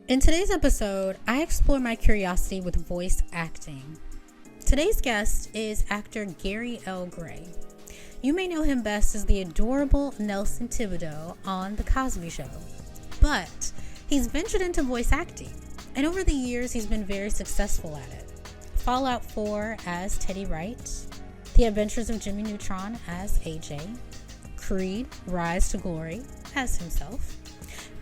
In today's episode, I explore my curiosity with voice acting. Today's guest is actor Gary L. Gray. You may know him best as the adorable Nelson Tibideaux on The Cosby Show, but he's ventured into voice acting, and over the years he's been very successful at it. Fallout 4 as Teddy Wright, The Adventures of Jimmy Neutron as AJ, Creed Rise to Glory as himself,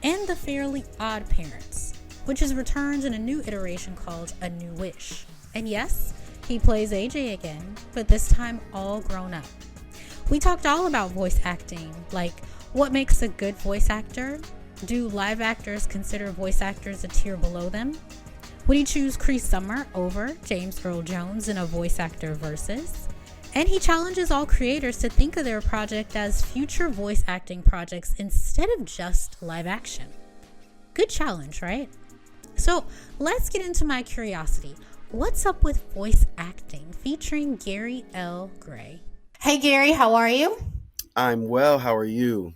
and The Fairly Odd Parents, which is returned in a new iteration called A New Wish. And yes, he plays AJ again, but this time all grown up. We talked all about voice acting, like what makes a good voice actor? Do live actors consider voice actors a tier below them? Would he choose Cree Summer over James Earl Jones in a voice actor VERZUZ? And he challenges all creators to think of their project as future voice acting projects instead of just live action. Good challenge, right? So let's get into my curiosity. What's up with voice acting featuring Gary L. Gray? Hey Gary, how are you? I'm well. How are you?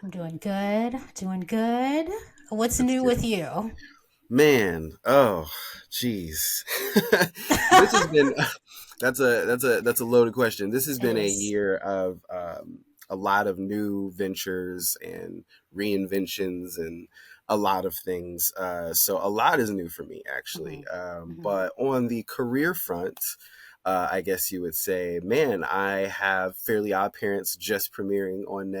I'm doing good. What's new with you? Man, oh, geez. This has been that's a loaded question. This has been a year of a lot of new ventures and reinventions and a lot of things. So a lot is new for me, actually. But on the career front, I guess you would say, man, I have Fairly Odd Parents just premiering on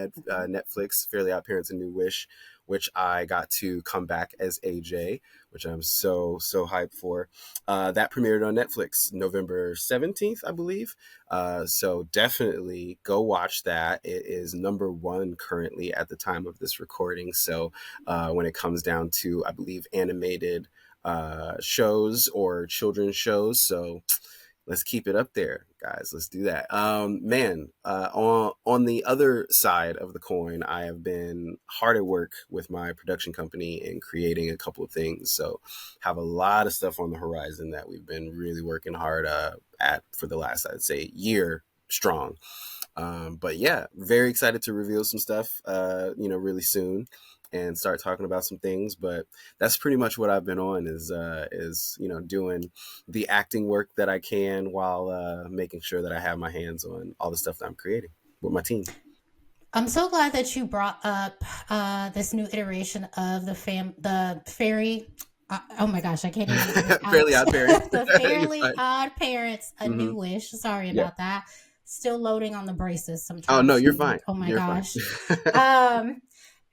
Netflix, Fairly Odd Parents: A New Wish, which I got to come back as AJ, which I'm so hyped for. That premiered on Netflix November 17th, I believe. So definitely go watch that. It is number one currently at the time of this recording. So when it comes down to, I believe, animated shows or children's shows. So let's keep it up there, guys. Let's do that. On the other side of the coin, I have been hard at work with my production company and creating a couple of things. So have a lot of stuff on the horizon that we've been really working hard at for the last, I'd say, year strong. But yeah, very excited to reveal some stuff, really soon and start talking about some things. But that's pretty much what I've been on is doing the acting work that I can while making sure that I have my hands on all the stuff that I'm creating with my team. I'm so glad that you brought up this new iteration of the fairy. Oh my gosh, I can't even get it out. Fairly Odd Parents. The Fairly Odd Parents: A New Wish. Sorry about that. Still loading on the braces sometimes. Oh no, you're fine. Oh my you're gosh. Fine.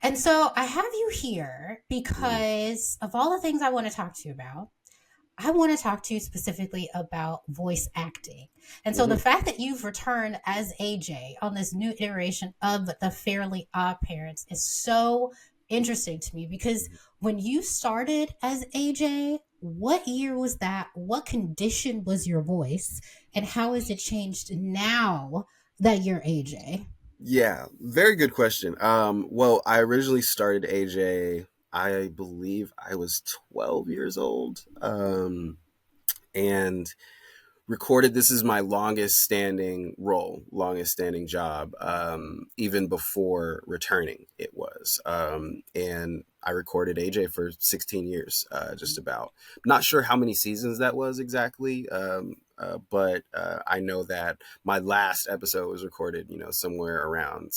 And so I have you here because of all the things I want to talk to you about. I want to talk to you specifically about voice acting. And so the fact that you've returned as AJ on this new iteration of The Fairly Odd Parents is so interesting to me because when you started as AJ, what year was that? What condition was your voice? And how has it changed now that you're AJ? Yeah, very good question. Well, I originally started AJ, I believe I was 12 years old, and recorded. This is my longest standing job, even before returning it was. And I recorded AJ for 16 years, just about. Not sure how many seasons that was exactly, but I know that my last episode was recorded, somewhere around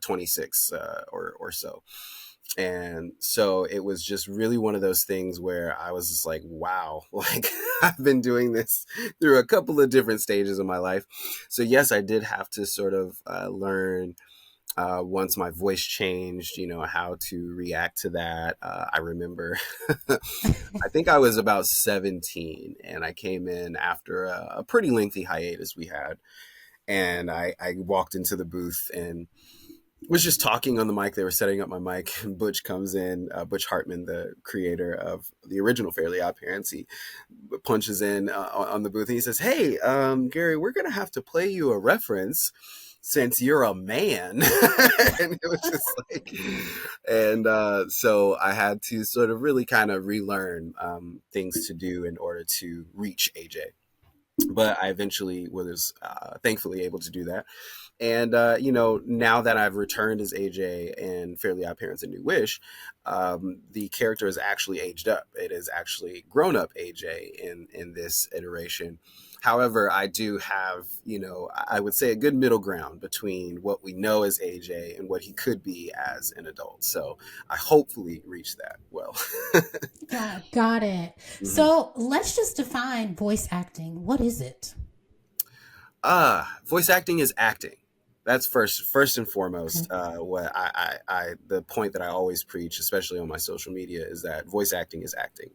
26 or so. And so it was just really one of those things where I was just like, wow, like I've been doing this through a couple of different stages of my life. So yes, I did have to sort of learn once my voice changed, how to react to that. I remember, I think I was about 17 and I came in after a pretty lengthy hiatus we had. And I walked into the booth and was just talking on the mic. They were setting up my mic, and Butch comes in. Butch Hartman, the creator of the original Fairly Odd Parents, he punches in on the booth and he says, "Hey, Gary, we're gonna have to play you a reference since you're a man." And it was just like, and so I had to sort of really kind of relearn things to do in order to reach AJ. but I eventually was thankfully able to do that. And now that I've returned as AJ in Fairly Odd Parents and New Wish, the character has actually aged up. It is actually grown up AJ in this iteration. However, I do have, I would say a good middle ground between what we know as AJ and what he could be as an adult. So I hopefully reach that well. Got it. Mhm. So let's just define voice acting. What is it? Voice acting is acting. That's first and Okay. foremost. What the point that I always preach, especially on my social media, is that voice acting is acting.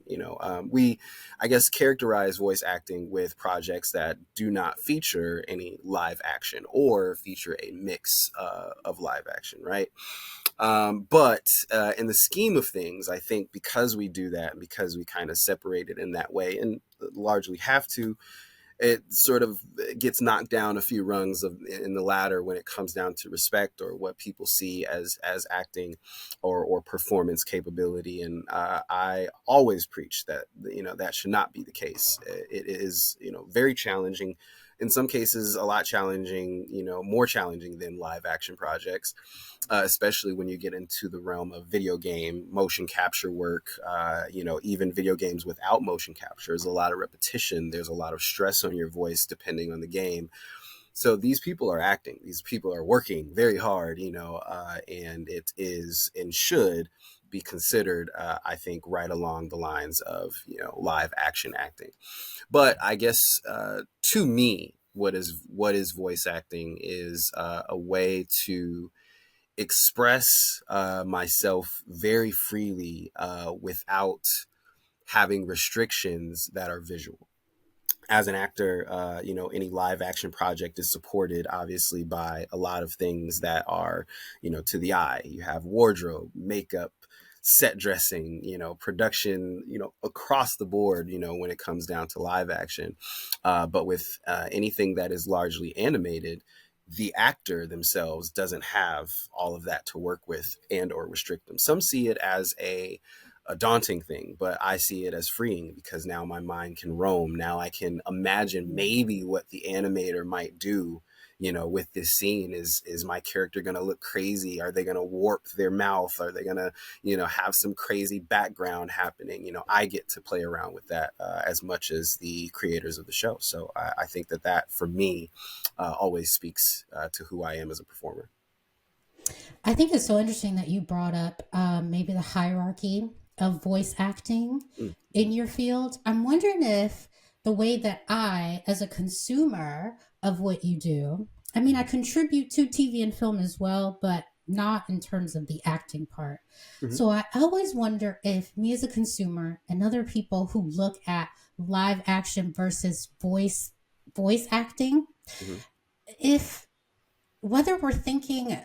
We, I guess, characterize voice acting with projects that do not feature any live action or feature a mix of live action, right? But in the scheme of things, I think because we do that, and because we kind of separate it in that way, and largely have to, it sort of gets knocked down a few rungs in the ladder when it comes down to respect or what people see as acting or performance capability. And I always preach that that should not be the case. It is very challenging. In some cases, a lot challenging, more challenging than live action projects, especially when you get into the realm of video game motion capture work. Even video games without motion capture, there's a lot of repetition. There's a lot of stress on your voice depending on the game. So these people are acting. These people are working very hard, and it is and should be considered, I think, right along the lines of live action acting. But I guess to me, what is voice acting is a way to express myself very freely without having restrictions that are visual. As an actor, any live action project is supported obviously by a lot of things that are, to the eye. You have wardrobe, makeup, set dressing, production, across the board, when it comes down to live action. But with anything that is largely animated, the actor themselves doesn't have all of that to work with and or restrict them. Some see it as a daunting thing, but I see it as freeing because now my mind can roam. Now I can imagine maybe what the animator might do, with this scene. Is my character going to look crazy? Are they going to warp their mouth? Are they going to, have some crazy background happening? I get to play around with that as much as the creators of the show. So I think that for me always speaks to who I am as a performer. I think it's so interesting that you brought up maybe the hierarchy of voice acting Mm-hmm. in your field. I'm wondering if the way that I, as a consumer of what you do, I mean, I contribute to TV and film as well, but not in terms of the acting part. Mm-hmm. So I always wonder if me as a consumer and other people who look at live action versus voice acting, Mm-hmm. if whether we're thinking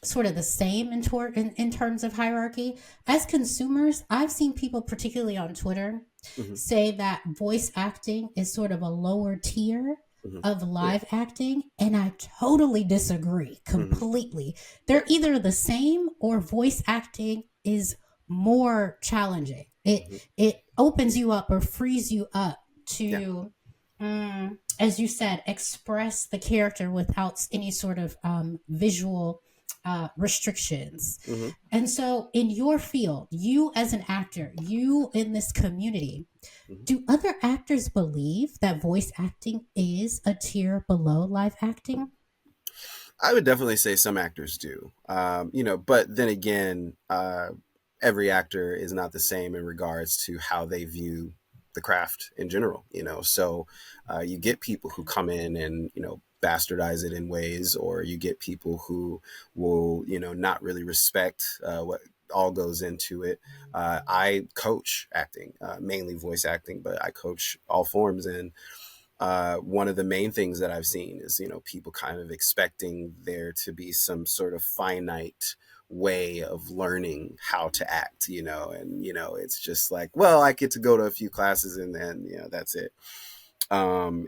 sort of the same in terms of hierarchy. As consumers, I've seen people, particularly on Twitter, Mm-hmm. say that voice acting is sort of a lower tier Mm-hmm. of Yeah. live acting, and I totally disagree Mm-hmm. completely. Yeah. They're either the same or voice acting is more challenging. Mm-hmm. It opens you up or frees you up Yeah. to as you said, express the character without any sort of visual restrictions. Mm-hmm. And so, in your field, you as an actor, you in this community, Mm-hmm. do other actors believe that voice acting is a tier below live acting? I would definitely say some actors do. But then again, every actor is not the same in regards to how they view the craft in general. So you get people who come in and bastardize it in ways, or you get people who will not really respect what all goes into it. I coach acting, mainly voice acting, but I coach all forms. And one of the main things that I've seen is, people kind of expecting there to be some sort of finite way of learning how to act, and, it's just like, well, I get to go to a few classes and then, that's it. And,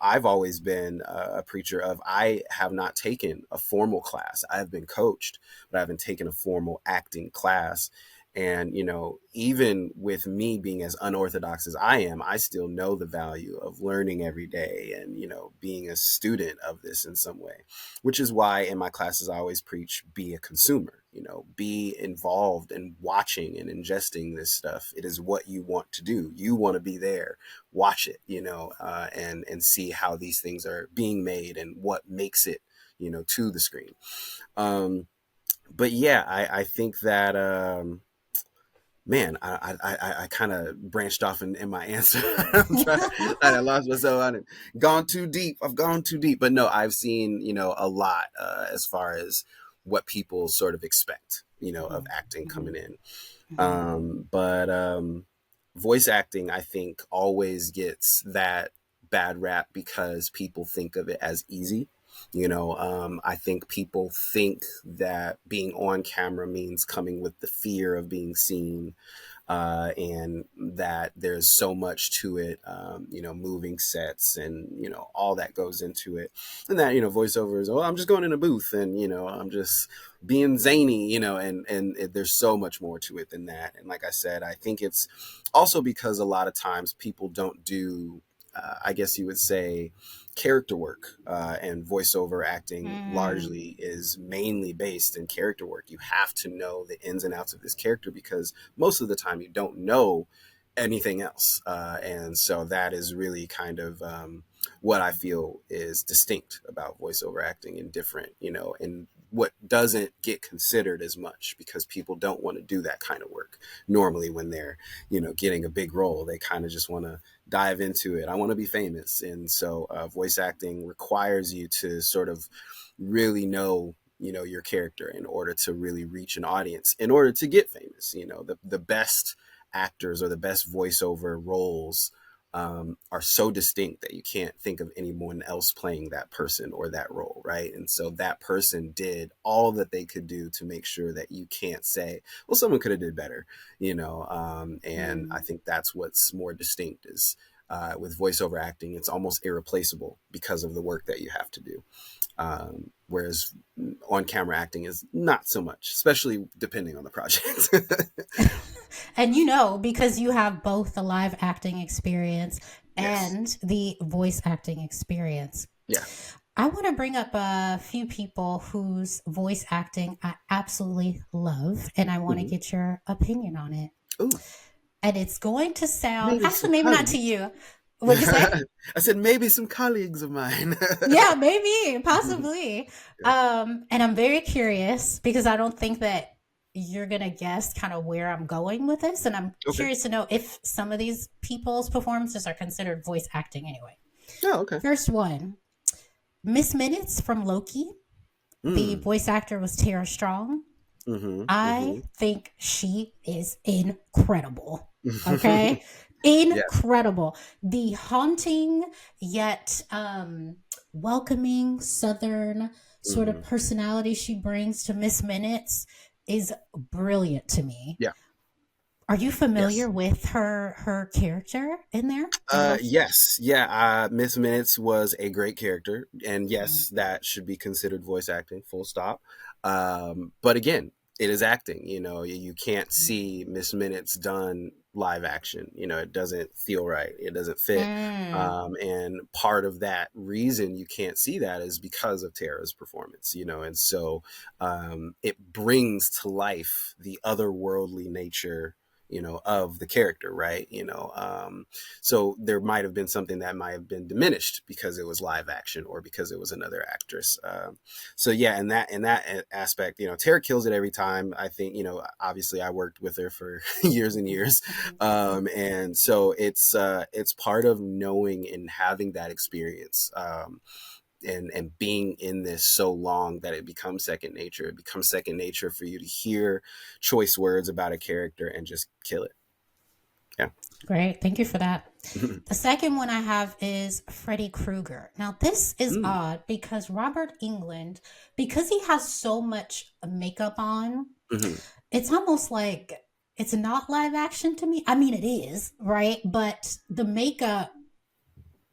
I've always been a preacher of, I have not taken a formal class. I've been coached, but I haven't taken a formal acting class. And, you know, even with me being as unorthodox as I am, I still know the value of learning every day and, you know, being a student of this in some way, which is why in my classes, I always preach, be a consumer, you know, be involved in watching and ingesting this stuff. It is what you want to do. You want to be there, watch it, you know, and see how these things are being made and what makes it, you know, to the screen. But yeah, I think that, man, I kind of branched off in my answer. I lost myself on it. Gone too deep. I've gone too deep. But no, I've seen, you know, a lot as far as what people sort of expect, you know, of acting coming in. But voice acting, I think, always gets that bad rap because people think of it as easy. You know, I think people think that being on camera means coming with the fear of being seen, and that there's so much to it, you know, moving sets and, you know, all that goes into it. And that, you know, voiceover is, oh, I'm just going in a booth and, you know, I'm just being zany, you know, and there's so much more to it than that. And like I said, I think it's also because a lot of times people don't do, I guess you would say, character work, and voiceover acting largely is mainly based in character work. You have to know the ins and outs of this character because most of the time you don't know anything else. And so that is really kind of what I feel is distinct about voiceover acting and different, you know, and what doesn't get considered as much because people don't want to do that kind of work. Normally when they're, you know, getting a big role, they kind of just want to dive into it. I want to be famous. And so voice acting requires you to sort of really know, you know, your character in order to really reach an audience, in order to get famous. You know, the best actors or the best voiceover roles are so distinct that you can't think of anyone else playing that person or that role, right? And so that person did all that they could do to make sure that you can't say, well, someone could have did better, you know. And I think that's what's more distinct is with voiceover acting, it's almost irreplaceable because of the work that you have to do. Whereas on-camera acting is not so much, especially depending on the project. And you know, because you have both the live acting experience and the voice acting experience. Yeah. I want to bring up a few people whose voice acting I absolutely love, and I want to get your opinion on it. Ooh. And it's going to sound, Maybe actually, maybe not to you. What'd you say? I said maybe some colleagues of mine. Yeah, maybe, possibly. And I'm very curious because I don't think that you're going to guess kind of where I'm going with this. And I'm curious to know if some of these people's performances are considered voice acting anyway. Oh, okay. First one, Miss Minutes from Loki. The voice actor was Tara Strong. I think she is incredible. Okay? Incredible. The haunting yet welcoming Southern sort of personality she brings to Miss Minutes is brilliant to me. Yeah. Are you familiar with her character in there? Yes. Yeah. Miss Minutes was a great character. And yes, that should be considered voice acting, full stop. But again, it is acting. You know, you can't see Miss Minutes done live action. You know, it doesn't feel right. It doesn't fit. And part of that reason you can't see that is because of Tara's performance, you know, and so it brings to life the otherworldly nature, you know, of the character, right? You know, so there might have been something that might have been diminished because it was live action or because it was another actress. So yeah, in that aspect, you know, Tara kills it every time. I think, you know, obviously I worked with her for years and years, and so it's part of knowing and having that experience. And being in this so long that it becomes second nature. It becomes second nature for you to hear choice words about a character and just kill it. Yeah. Great. Thank you for that. The second one I have is Freddy Krueger. Now, this is odd because Robert Englund, because he has so much makeup on, it's almost like it's not live action to me. I mean, it is, right? But the makeup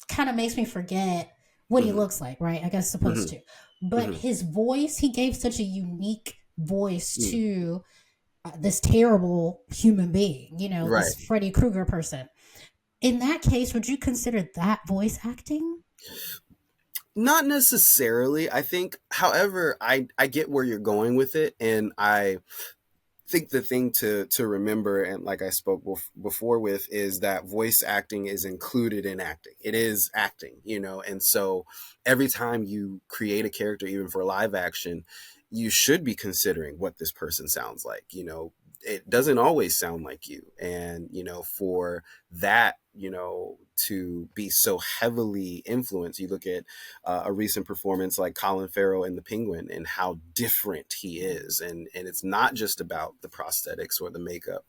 kind of makes me forget what he looks like, right? I guess supposed to. But his voice, he gave such a unique voice to this terrible human being, Right. this Freddy Krueger person. In that case, would you consider that voice acting? Not necessarily. I think, however, I get where you're going with it, and I think the thing to remember, and like I spoke before with, is that voice acting is included in acting. It is acting, and so every time you create a character, even for live action, you should be considering what this person sounds like. It doesn't always sound like you, and for that, to be so heavily influenced. You look at a recent performance like Colin Farrell in The Penguin, and how different he is, and it's not just about the prosthetics or the makeup.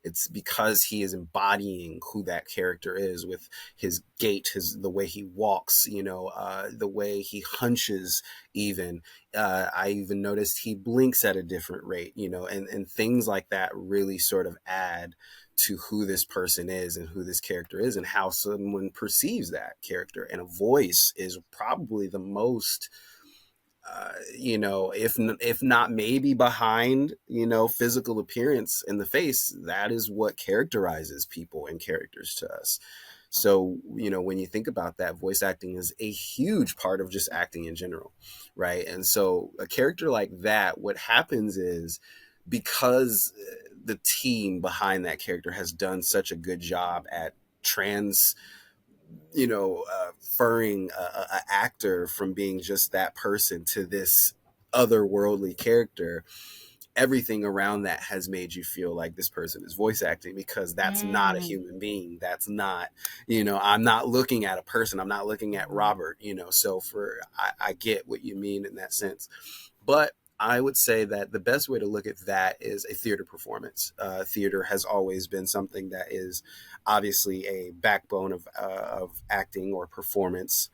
It's because he is embodying who that character is, with his gait, the way he walks, the way he hunches. Even I even noticed he blinks at a different rate, and things like that really sort of add to who this person is and who this character is, and how someone perceives that character. And a voice is probably the most, if not maybe behind, physical appearance in the face, that is what characterizes people and characters to us. So, when you think about that, voice acting is a huge part of just acting in general, right? And so a character like that, what happens is, because the team behind that character has done such a good job at trans furring a actor from being just that person to this otherworldly character, everything around that has made you feel like this person is voice acting, because that's not a Mm. human being. That's not, I'm not looking at a person. I'm not looking at Robert, so I get what you mean in that sense. But I would say that the best way to look at that is a theater performance. Theater has always been something that is obviously a backbone of acting or performance.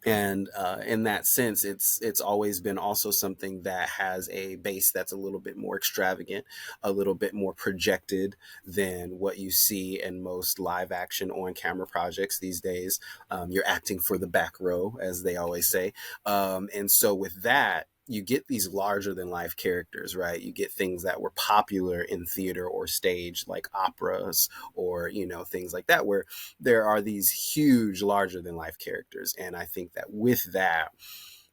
And in that sense, it's always been also something that has a base that's a little bit more extravagant, a little bit more projected than what you see in most live action on camera projects these days. You're acting for the back row, as they always say. And so with that, you get these larger than life characters, right? You get things that were popular in theater or stage, like operas, or things like that, where there are these huge larger than life characters. And I think that with that,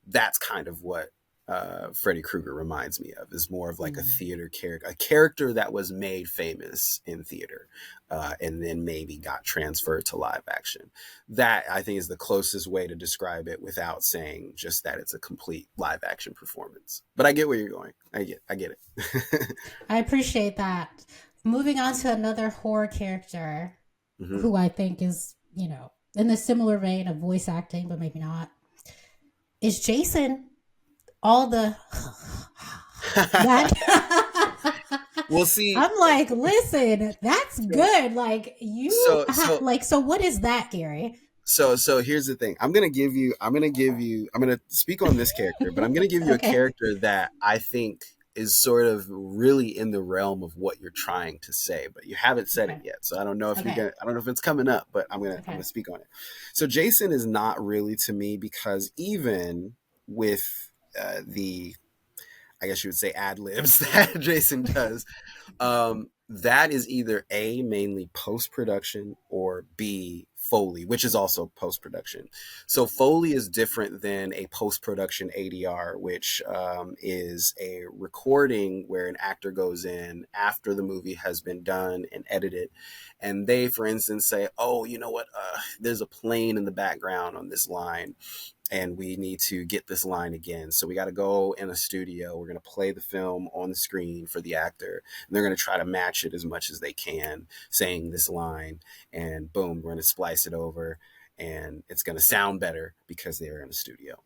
that's kind of what Freddy Krueger reminds me of, is more of like a theater character, a character that was made famous in theater, and then maybe got transferred to live action. That, I think, is the closest way to describe it without saying just that it's a complete live action performance. But I get where you're going. I get it. I appreciate that. Moving on to another horror character Hmm. who I think is, in the similar vein of voice acting, but maybe not, is Jason. All the that We'll see. I'm like, listen, that's good. Like So so what is that, Gary? so here's the thing. I'm gonna speak on this character, but I'm gonna give you a Okay. character that I think is sort of really in the realm of what you're trying to say, but you haven't said it Okay. yet. So Okay. I don't know if it's coming up, but I'm Okay. gonna speak on it. So Jason is not really to me, because even with the, I guess you would say, ad libs that Jason does, that is either A, mainly post production, or B, Foley, which is also post production. So Foley is different than a post production ADR, which is a recording where an actor goes in after the movie has been done and edited. And they, for instance, say, oh, you know what? There's a plane in the background on this line, and we need to get this line again. So we got to go in a studio. We're going to play the film on the screen for the actor, and they're going to try to match it as much as they can, saying this line, and boom, we're going to splice it over, and it's going to sound better because they're in a studio.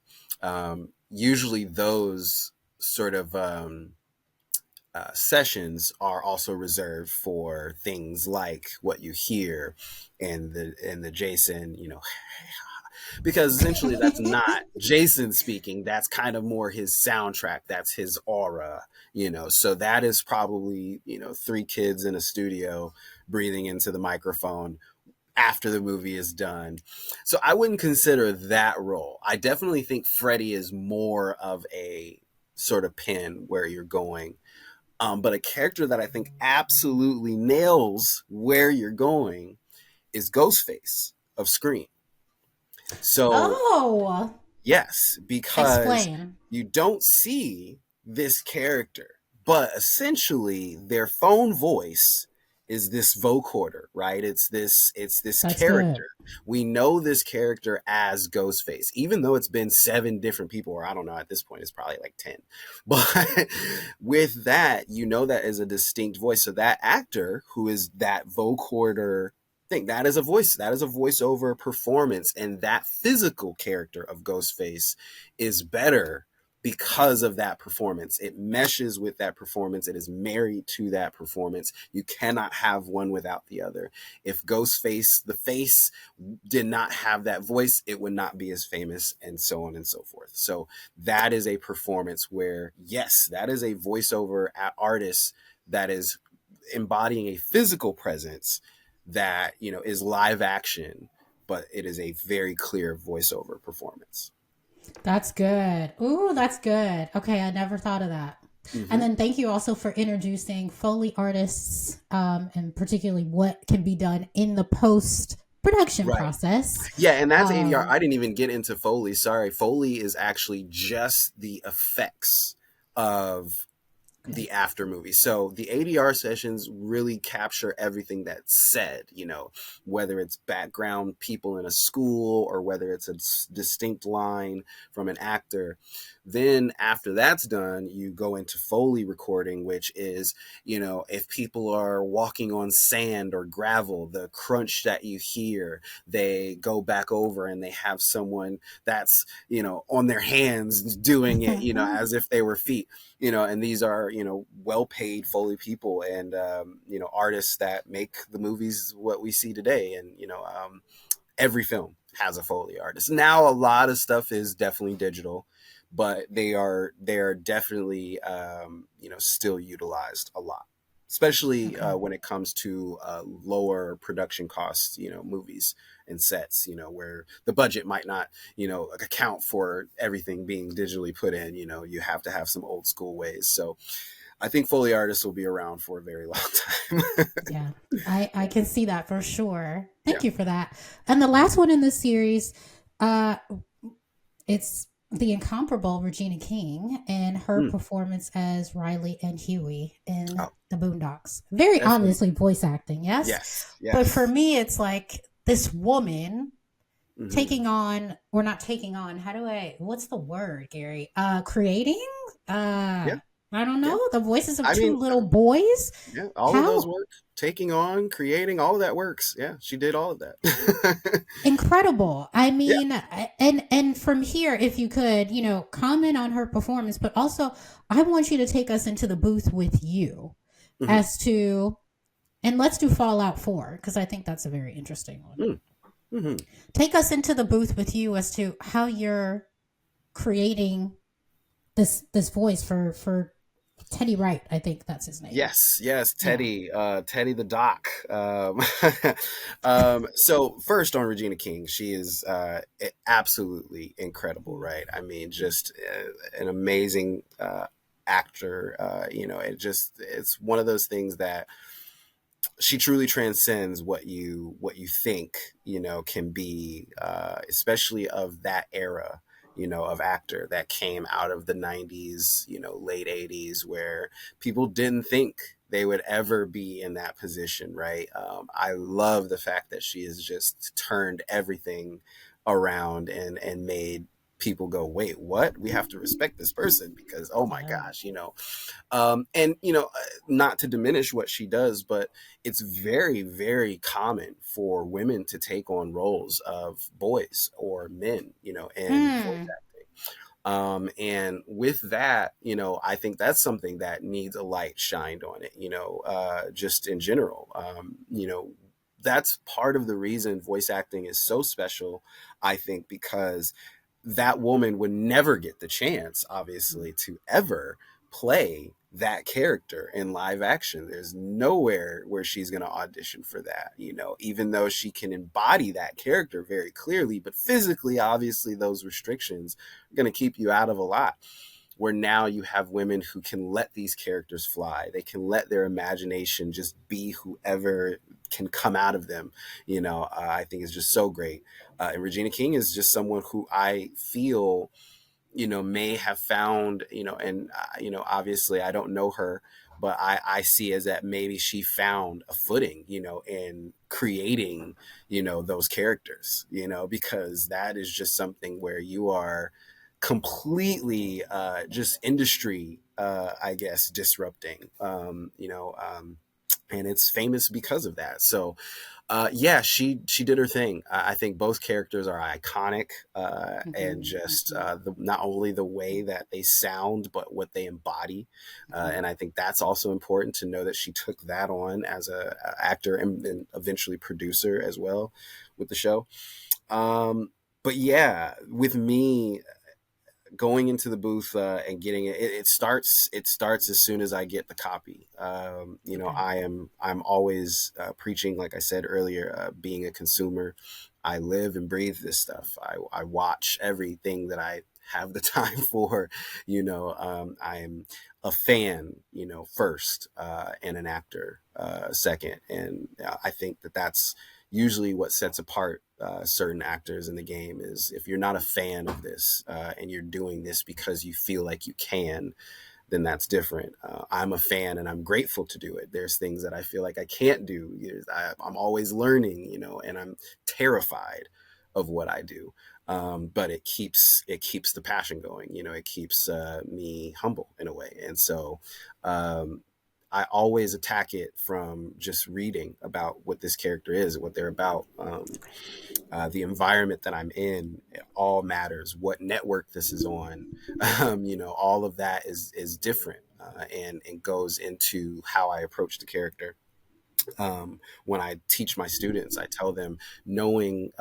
Usually those sort of sessions are also reserved for things like what you hear in the Jason, because essentially that's not Jason speaking. That's kind of more his soundtrack. That's his aura, So that is probably, three kids in a studio breathing into the microphone after the movie is done. So I wouldn't consider that role. I definitely think Freddy is more of a sort of pin where you're going. But a character that I think absolutely nails where you're going is Ghostface of Scream. So Oh, yes, because explain. you don't see this character, but essentially their phone voice is this vocoder, right? It's this That's good. character. We know this character as Ghostface, even though it's been 7 different people, or I don't know, at this point it's probably like 10. But with that, you know that is a distinct voice. So that actor who is that vocoder thing, that is a voice, that is a voiceover performance, and that physical character of Ghostface is better because of that performance. It meshes with that performance. It is married to that performance. You cannot have one without the other. If Ghostface, the face, did not have that voice, it would not be as famous, and so on and so forth. So that is a performance where, yes, that is a voiceover artist that is embodying a physical presence that, you know, is live action, but it is a very clear voiceover performance. That's good. Ooh, that's good. Okay, I never thought of that. And Mm-hmm. then thank you also for introducing Foley artists, and particularly what can be done in the post production Right. process. Yeah, and that's ADR. Um, I didn't even get into Foley. Sorry. Foley is actually just the effects of okay. the after movie. So the ADR sessions really capture everything that's said, you know, whether it's background people in a school or whether it's a distinct line from an actor. Then after that's done, you go into Foley recording, which is, you know, if people are walking on sand or gravel, the crunch that you hear, they go back over and they have someone that's, you know, on their hands doing it, you know, as if they were feet, you know. And these are, you know, well-paid Foley people, and you know, artists that make the movies what we see today. And you know, every film has a Foley artist now. A lot of stuff is definitely digital, but they are definitely, you know, still utilized a lot, especially Okay. when it comes to lower production costs, you know, movies and sets, you know, where the budget might not, you know, account for everything being digitally put in. You know, you have to have some old school ways. So I think Foley artists will be around for a very long time. Yeah, I can see that for sure. Yeah. Thank you for that. And the last one in this series, uh, it's the incomparable Regina King and her Mm. performance as Riley and Huey in Oh, the Boondocks. Very definitely. obviously voice acting, yes. Yes. But for Yes. me, it's like this woman Hmm. taking on, or not taking on, how do I, what's the word, Gary? Creating? Yeah. I don't Yeah. know. The voices of I two mean, little boys. yeah, all of those How work. Taking on, creating, all of that works. Yeah, she did all of that. incredible. I Yeah. mean, and from here, if you could, comment on her performance, but also I want you to take us into the booth with you Hmm. as to, and let's do Fallout 4 because I think that's a very interesting one. Hmm. Take us into the booth with you as to how you're creating this voice for Teddy Wright. I think that's his name. Yes, yes, Yeah. Teddy, Teddy the Doc. So first on Regina King, she is absolutely incredible, right? I mean, just an amazing actor. You know, it's one of those things that she truly transcends what you think, you know, can be, especially of that era, you know, of actor that came out of the 90s, you know, late 80s, where people didn't think they would ever be in that position, right? I love the fact that she has just turned everything around and made people go, wait, what? We have to respect this person because, oh my Yeah. gosh, you know. And you know, not to diminish what she does, but it's very, very common for women to take on roles of boys or men, you know, in voice Hmm. acting. And with that, you know, I think that's something that needs a light shined on it, you know, just in general. You know, that's part of the reason voice acting is so special, I think, because that woman would never get the chance, obviously, to ever play that character in live action. There's nowhere where she's going to audition for that, you know, even though she can embody that character very clearly, but physically, obviously, those restrictions are going to keep you out of a lot. where now you have women who can let these characters fly. They can let their imagination just be whoever can come out of them. I think is just so great. And Regina King is just someone who I feel may have found, and obviously I don't know her, but I see as that maybe she found a footing, in creating, those characters, because that is just something where you are completely just industry, I guess, disrupting, and it's famous because of that. So yeah, she did her thing. I think both characters are iconic, and just not only the way that they sound, but what they embody. And I think that's also important to know that she took that on as a actor and eventually producer as well with the show. But yeah, with me going into the booth and getting it starts as soon as I get the copy. I'm always preaching, like I said earlier, being a consumer. I live and breathe this stuff. I watch everything that I have the time for. I'm a fan, first, and an actor second. And I think that's usually what sets apart certain actors in the game. Is if you're not a fan of this and you're doing this because you feel like you can, then that's different. I'm a fan and I'm grateful to do it. There's things that I feel like I can't do. I'm always learning, and I'm terrified of what I do. But it keeps the passion going. It keeps me humble in a way. And so I always attack it from just reading about what this character is, what they're about. The environment that I'm in, it all matters. What network this is on, all of that is different, and goes into how I approach the character. When I teach my students, I tell them knowing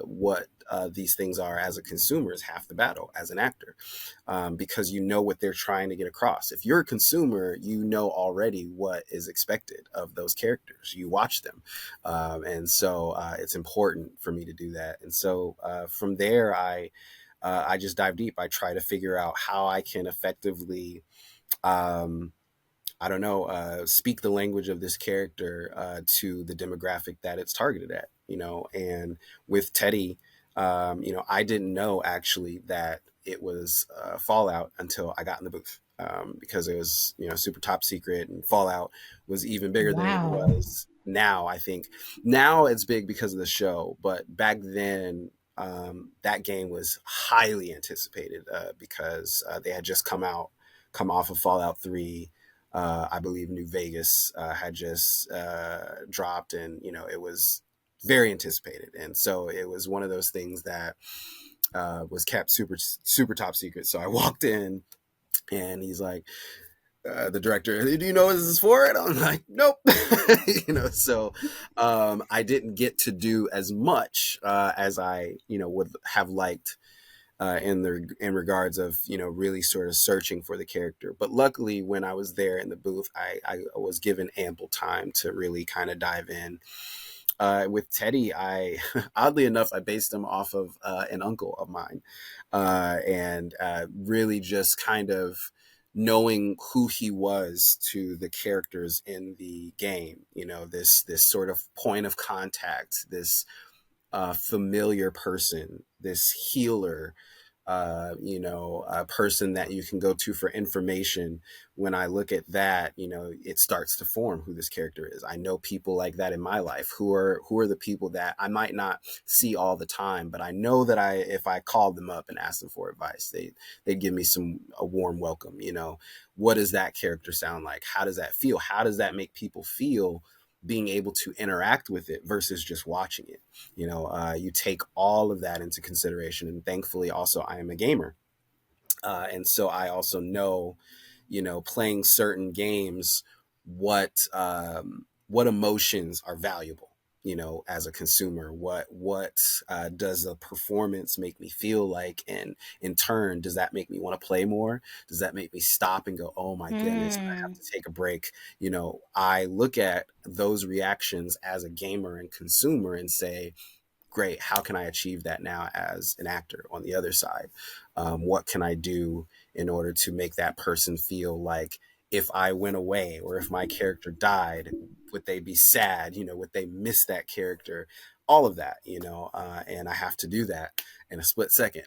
what these things are as a consumer is half the battle as an actor, because you know what they're trying to get across. If you're a consumer, you know already what is expected of those characters. You watch them, and so it's important for me to do that. And so from there, I just dive deep. I try to figure out how I can effectively. I don't know, speak the language of this character to the demographic that it's targeted at, and with Teddy, I didn't know actually that it was Fallout until I got in the booth, because it was, super top secret, and Fallout was even bigger than it Wow. was now. I think now it's big because of the show, but back then, that game was highly anticipated because they had just come off of Fallout 3. I believe New Vegas had just dropped, and it was very anticipated, and so it was one of those things that was kept super top secret. So I walked in, and he's like, the director, do you know what this is for? And I'm like, nope. So I didn't get to do as much as I would have liked in regards of really sort of searching for the character. But luckily, when I was there in the booth, I was given ample time to really kind of dive in. With Teddy, I oddly enough, I based him off of an uncle of mine, and really just kind of knowing who he was to the characters in the game. This sort of point of contact, this familiar person, this healer, a person that you can go to for information. When I look at that, it starts to form who this character is. I know people like that in my life who are the people that I might not see all the time, but I know that if I called them up and asked them for advice, they'd give me a warm welcome. What does that character sound like? How does that feel? How does that make people feel being able to interact with it versus just watching it? You take all of that into consideration. And thankfully also I am a gamer. And so I also know, playing certain games, what emotions are valuable, as a consumer. What does the performance make me feel like? And in turn, does that make me want to play more? Does that make me stop and go, oh my goodness, I have to take a break? I look at those reactions as a gamer and consumer and say, great. How can I achieve that now as an actor on the other side? What can I do in order to make that person feel like if I went away or if my character died, would they be sad? Would they miss that character? All of that, and I have to do that in a split second,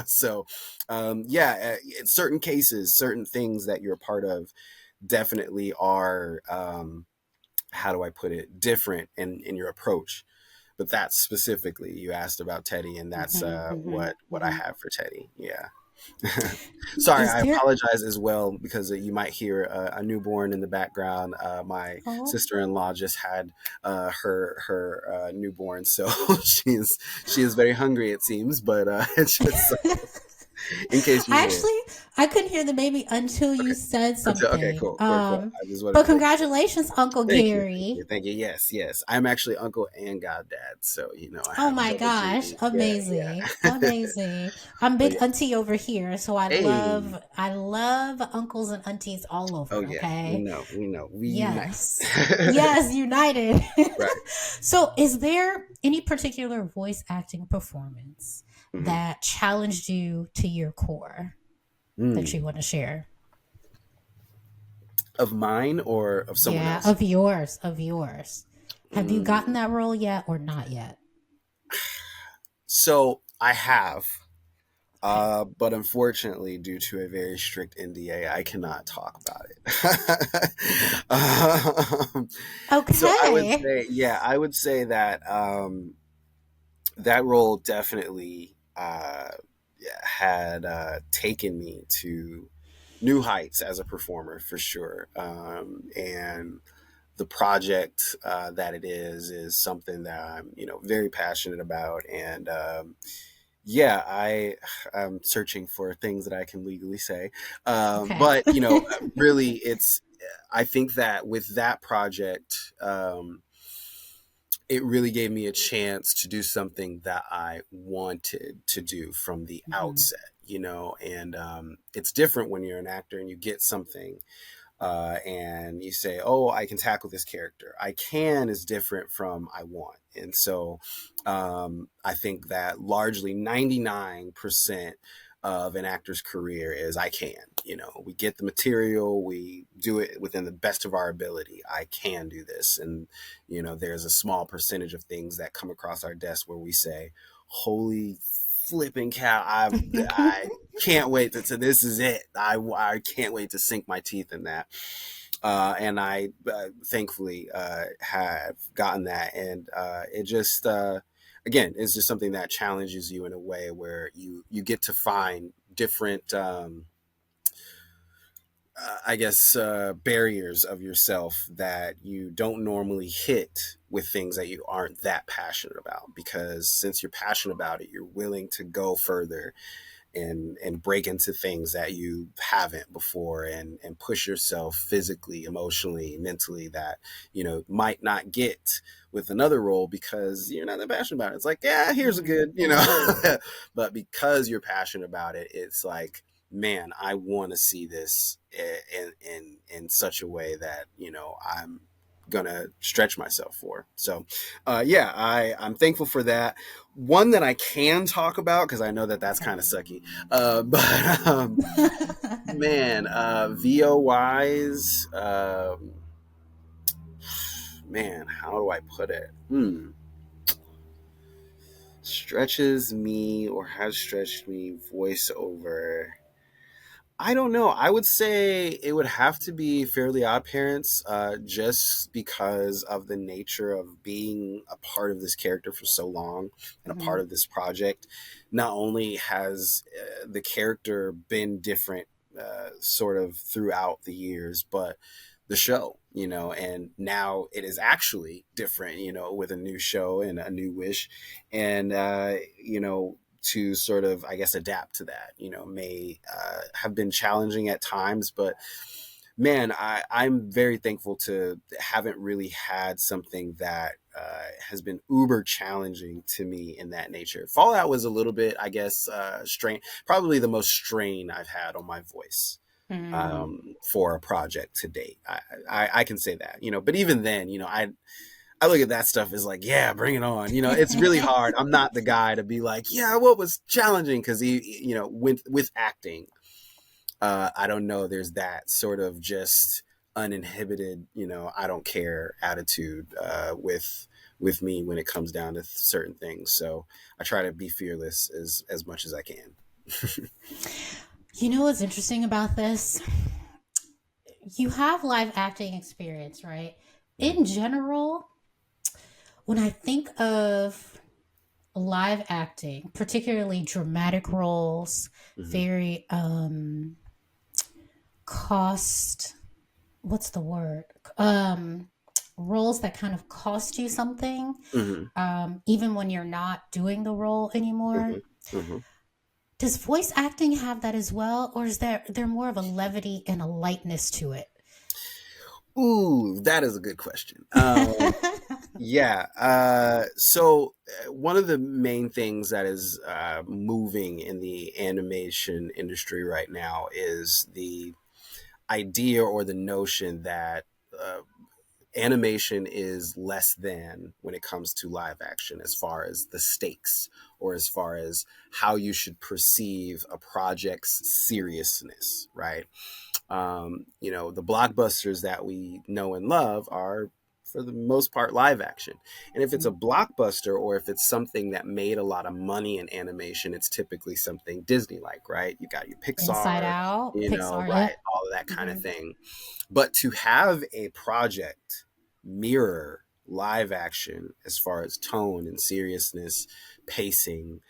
So, yeah, in certain cases, certain things that you're a part of definitely are, how do I put it, different in your approach. But that's specifically, you asked about Teddy, and that's what I have for Teddy. Yeah. Sorry, Is I there? apologize as well because you might hear a newborn in the background. My Oh, sister-in-law just had her newborn, so she is very hungry, it seems. But it's just in case you hear. actually, I couldn't hear the baby until you Okay. said Okay. something. Cool. Cool. Cool. I just wanted But to make sure. congratulations, Uncle Thank you. Thank you. Gary. Thank you. Yes. Yes. I'm actually uncle and goddad, so I Oh have my double gosh, duty. Yeah. amazing. Yeah. Amazing. I'm But big yeah. auntie over here, so Hey. I love uncles and aunties all Oh over, yeah. We okay? know. We know. We unite. Yes. Yes, united. Right. So, is there any particular voice acting performance Hmm. that challenged you to your core that you Mm. want to share? Of mine or of someone Yeah, else? of yours, of yours. Have you gotten Mm. that role yet or not yet? So I have, Okay. but unfortunately, due to a very strict NDA, I cannot talk about it. So I would Okay. say, yeah, I would say that that role definitely had taken me to new heights as a performer for sure. And the project that it is something that I'm, very passionate about. And yeah, I'm searching for things that I can legally say. Okay. But, really, I think that with that project, it really gave me a chance to do something that I wanted to do from the Mhm. outset, and it's different when you're an actor and you get something and you say, "Oh, I can tackle this character." I can is different from I want, and so I think that largely 99% of an actor's career is I can. We get the material, we do it within the best of our ability. I can do this, and there's a small percentage of things that come across our desk where we say, "Holy flipping cow! I can't wait to this is it. I can't wait to sink my teeth in that." And I thankfully have gotten that, and it just again, it's just something that challenges you in a way where you get to find different. I guess barriers of yourself that you don't normally hit with things that you aren't that passionate about, because since you're passionate about it, you're willing to go further and break into things that you haven't before, and push yourself physically, emotionally, mentally, that might not get with another role because you're not that passionate about it. It's like, yeah, here's a Mhm. good, but because you're passionate about it, it's like, man, I want to see this in such a way that I'm gonna stretch myself for. So yeah, I'm thankful for that. One that I can talk about, because I know that that's kind of sucky, but man, VOYs, man, how do I put it? Stretches me or has stretched me voiceover. I don't know. I would say it would have to be Fairly Odd Parents, just because of the nature of being a part of this character for so long and a part Mhm. of this project. Not only has the character been different, sort of throughout the years, but the show, and now it is actually different, with a new show and a new wish, and to sort of, I guess, adapt to that, may have been challenging at times. But man, I'm very thankful to haven't really had something that has been uber challenging to me in that nature. Fallout was a little bit, I guess, strain, probably the most strain I've had on my voice Mm. for a project to date. I can say that, but even then, I look at that stuff as like, yeah, bring it on. You know, it's really hard. I'm not the guy to be like, yeah, what was challenging? Because you know, with acting, I don't know. There's that sort of just uninhibited, you know, I don't care attitude with me when it comes down to certain things. So I try to be fearless as much as I can. You know what's interesting about this? You have live acting experience, right? In general, when I think of live acting, particularly dramatic roles, Mm-hmm. very cost, what's the word? Um Roles that kind of cost you something, Mm-hmm. even when you're not doing the role anymore. Mm-hmm. Mm-hmm. Does voice acting have that as well, or is there more of a levity and a lightness to it? Ooh, that is a good question. Yeah. One of the main things that is moving in the animation industry right now is the idea or the notion that uh, animation is less than when it comes to live action, as far as the stakes or as far as how you should perceive a project's seriousness, right? You know, the blockbusters that we know and love are, for the most part, live action. And if it's a blockbuster or if it's something that made a lot of money in animation, it's typically something Disney like, right? You got your Inside Pixar, Out, you know, Pixar, right, yep. all of that kind of Hmm. thing. But to have a project mirror live action as far as tone and seriousness, pacing,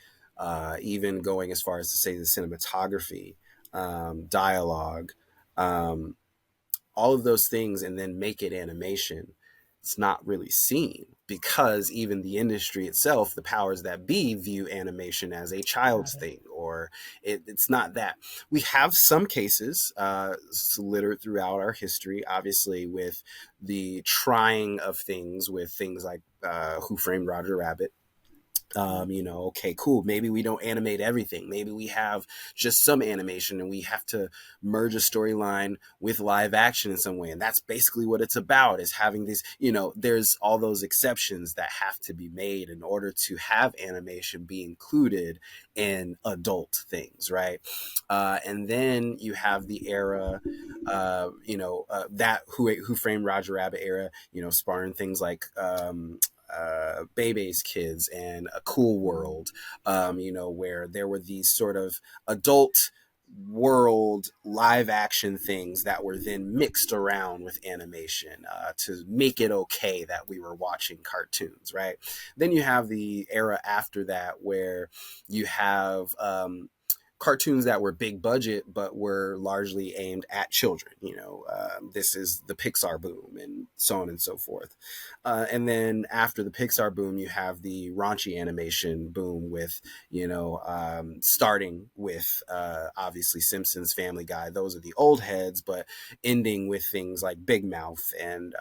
even going as far as to say the cinematography, dialogue, um, all of those things, and then make it animation, it's not really seen, because even the industry itself, the powers that be, view animation as a child's Got it. thing, or it's not that. We have some cases littered throughout our history, obviously, with the trying of things, with things like Who Framed Roger Rabbit. You know, okay, cool. Maybe we don't animate everything. Maybe we have just some animation and we have to merge a storyline with live action in some way. And that's basically what it's about, is having these, you know, there's all those exceptions that have to be made in order to have animation be included in adult things, right? And then you have the era, that Who Framed Roger Rabbit era, you know, sparring things like, Bebe's Kids and A Cool World, you know, where there were these sort of adult world live action things that were then mixed around with animation to make it okay that we were watching cartoons, right? Then you have the era after that where you have cartoons that were big budget but were largely aimed at children. You know, this is the Pixar boom and so on and so forth. And then after the Pixar boom, you have the raunchy animation boom with, you know, starting with obviously Simpsons, Family Guy. Those are the old heads, but ending with things like Big Mouth and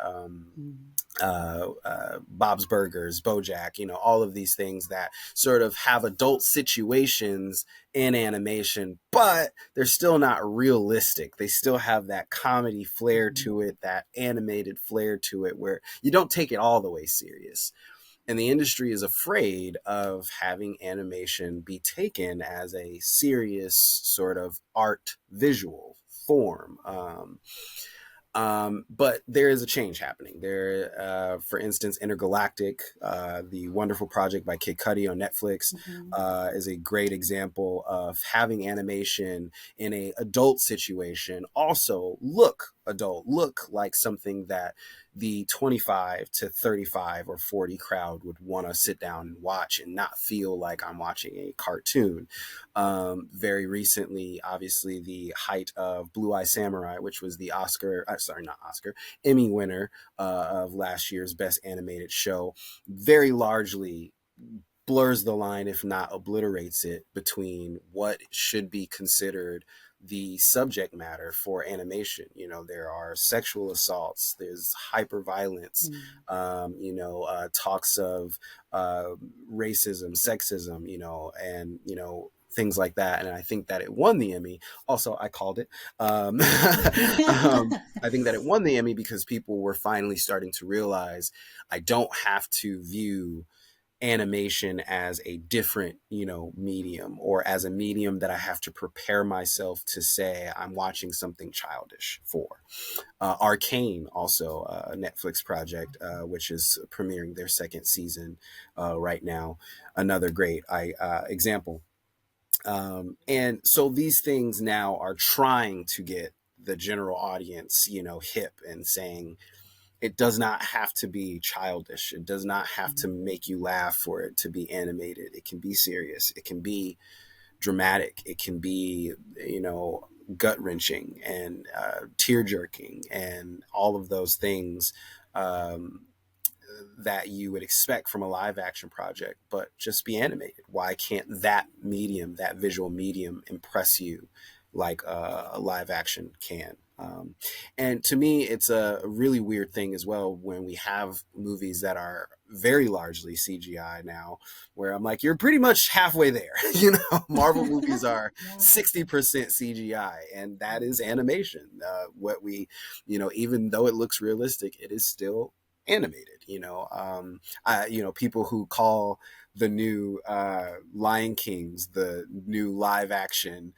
Bob's Burgers, BoJack, you know, all of these things that sort of have adult situations in animation, but they're still not realistic. They still have that comedy flair to it, that animated flair to it, where you don't take it all the way serious. And the industry is afraid of having animation be taken as a serious sort of art visual form. But there is a change happening there. For instance, Intergalactic, the wonderful project by Kid Cudi on Netflix, Mhm. is a great example of having animation in a adult situation also look adult, look like something that the 25 to 35 or 40 crowd would want to sit down and watch and not feel like I'm watching a cartoon. Very recently, obviously, the height of Blue Eye Samurai, which was the not Oscar, Emmy winner of last year's Best Animated Show, very largely blurs the line, if not obliterates it, between what should be considered the subject matter for animation. You know, there are sexual assaults, there's hyper violence, talks of racism, sexism, and things like that. And I think that it won the Emmy. Also, I called it. I think that it won the Emmy because people were finally starting to realize I don't have to view animation as a different, medium, or as a medium that I have to prepare myself to say I'm watching something childish for. Arcane, also a Netflix project, which is premiering their second season right now. Another great example. And so these things now are trying to get the general audience, hip and saying, it does not have to be childish. It does not have to make you laugh for it to be animated. It can be serious. It can be dramatic. It can be, gut wrenching and tear jerking and all of those things that you would expect from a live action project, but just be animated. Why can't that medium, that visual medium, impress you like a live action can? And to me, it's a really weird thing as well when we have movies that are very largely CGI now, where I'm like, you're pretty much halfway there. Marvel movies are 60% CGI, and that is animation. What we, even though it looks realistic, it is still animated. People who call the new Lion Kings the new live action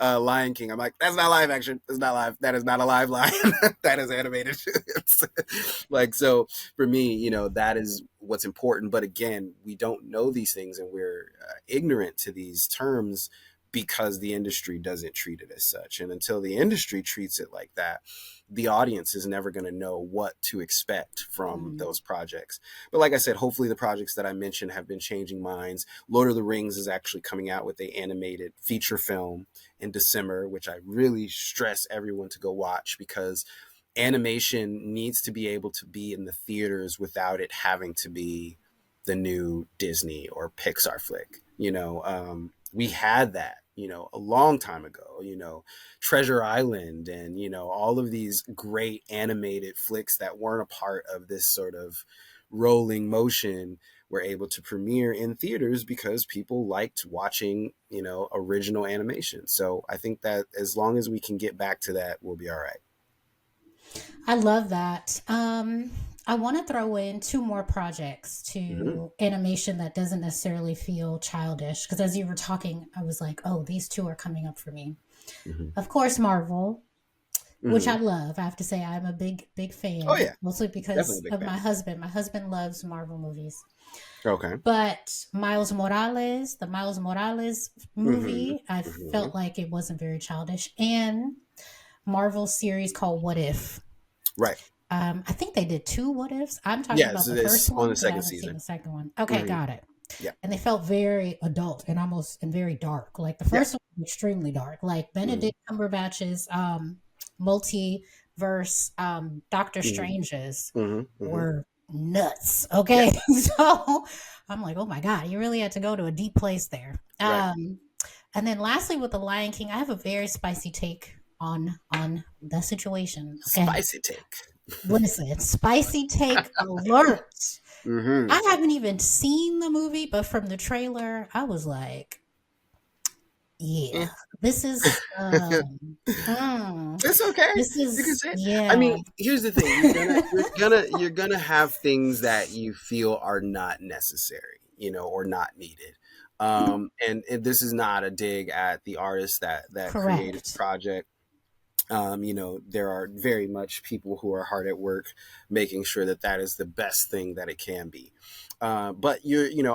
Lion King. I'm like, that's not live action. It's not live. That is not a live lion. That is animated. Like, so for me, that is what's important. But again, we don't know these things, and we're ignorant to these terms because the industry doesn't treat it as such. And until the industry treats it like that, the audience is never going to know what to expect from those projects. But like I said, hopefully the projects that I mentioned have been changing minds. Lord of the Rings is actually coming out with an animated feature film in December, which I really stress everyone to go watch, because animation needs to be able to be in the theaters without it having to be the new Disney or Pixar flick. We had that, a long time ago, Treasure Island and, all of these great animated flicks that weren't a part of this sort of rolling motion were able to premiere in theaters because people liked watching, original animation. So I think that as long as we can get back to that, we'll be all right. I love that. I want to throw in two more projects to animation that doesn't necessarily feel childish. Because as you were talking, I was like, oh, these two are coming up for me. Of course, Marvel, which I love. I have to say, I'm a big, big fan. Oh, yeah. Mostly because of my husband. My husband loves Marvel movies. Okay. But the Miles Morales movie, I felt like it wasn't very childish. And Marvel series called What If. Right. I think they did two What Ifs. I'm talking about the first one, on the second I haven't season. seen the second one. Okay, got it. Yeah. And they felt very adult and very dark. Like the first one was extremely dark. Like Benedict Cumberbatch's multiverse Doctor Strange's were nuts. Okay. So I'm like, oh my God, you really had to go to a deep place there. Right. And then lastly with The Lion King, I have a very spicy take on the situation. Okay? Spicy take. Listen, spicy take alert. I haven't even seen the movie, but from the trailer, I was like, yeah, this is it's okay. This is, you can say it. yeah. I mean, here's the thing. You're gonna have things that you feel are not necessary, or not needed. And this is not a dig at the artist that created the project. There are very much people who are hard at work making sure that is the best thing that it can be. But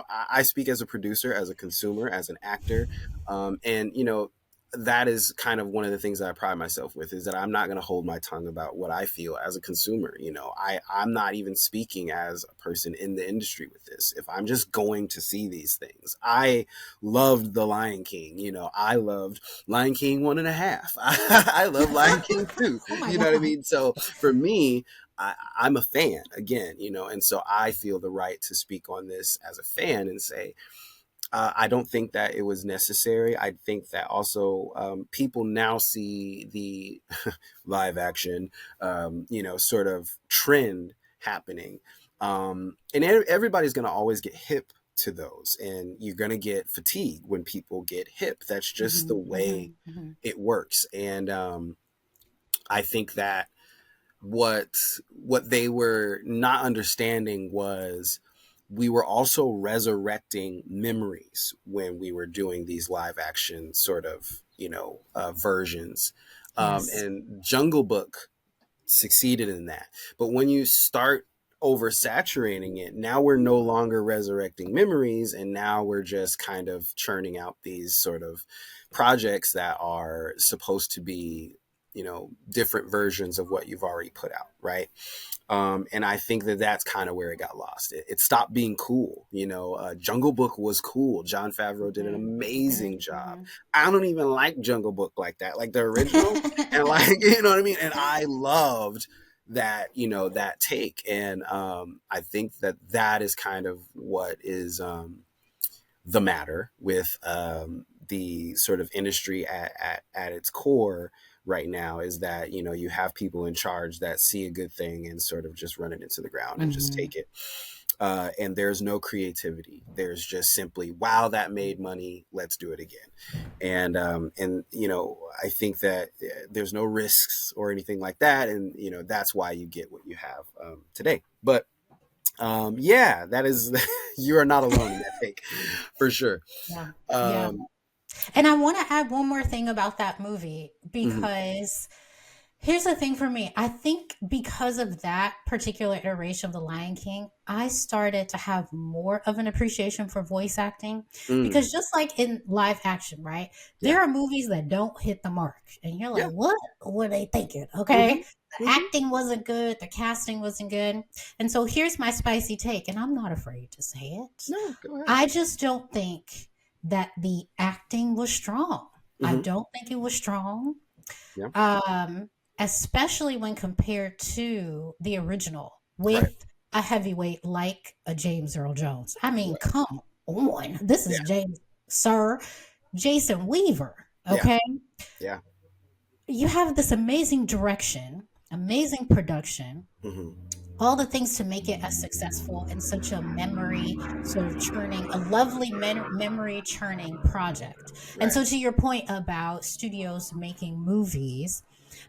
I speak as a producer, as a consumer, as an actor. And that is kind of one of the things that I pride myself with, is that I'm not going to hold my tongue about what I feel as a consumer. I'm not even speaking as a person in the industry with this. If I'm just going to see these things, I loved The Lion King. I loved Lion King 1.5. I love Lion King 2. You know what I mean? So for me, I'm a fan again, and so I feel the right to speak on this as a fan and say, I don't think that it was necessary. I think that also people now see the live action, sort of trend happening. And everybody's going to always get hip to those, and you're going to get fatigue when people get hip. That's just the way it works. And I think that what they were not understanding was we were also resurrecting memories when we were doing these live action sort of, versions. Yes. And Jungle Book succeeded in that. But when you start oversaturating it, now we're no longer resurrecting memories, and now we're just kind of churning out these sort of projects that are supposed to be, different versions of what you've already put out, right? And I think that that's kind of where it got lost. It stopped being cool. Jungle Book was cool. Jon Favreau did an amazing job. I don't even like Jungle Book like that, like the original. And like, you know what I mean? And I loved that, that take. And I think that that is kind of what is the matter with the sort of industry at its core right now, is that, you have people in charge that see a good thing and sort of just run it into the ground and just take it. And there's no creativity. There's just simply, wow, that made money, let's do it again. And I think that there's no risks or anything like that. And, that's why you get what you have today. But that is, you are not alone in that take, for sure. Yeah. And I want to add one more thing about that movie, because here's the thing for me. I think because of that particular iteration of The Lion King, I started to have more of an appreciation for voice acting, because just like in live action, right? There are movies that don't hit the mark and you're like, what were they thinking? Okay. The acting wasn't good. The casting wasn't good. And so here's my spicy take, and I'm not afraid to say it. No, go ahead. I just don't think that the acting was strong. I don't think it was strong. Especially when compared to the original with a heavyweight like a James Earl Jones. I mean, come on. This is Jason Weaver. Okay. Yeah. You have this amazing direction, amazing production, all the things to make it as successful in such a memory sort of churning, a lovely memory churning project. And so to your point about studios making movies,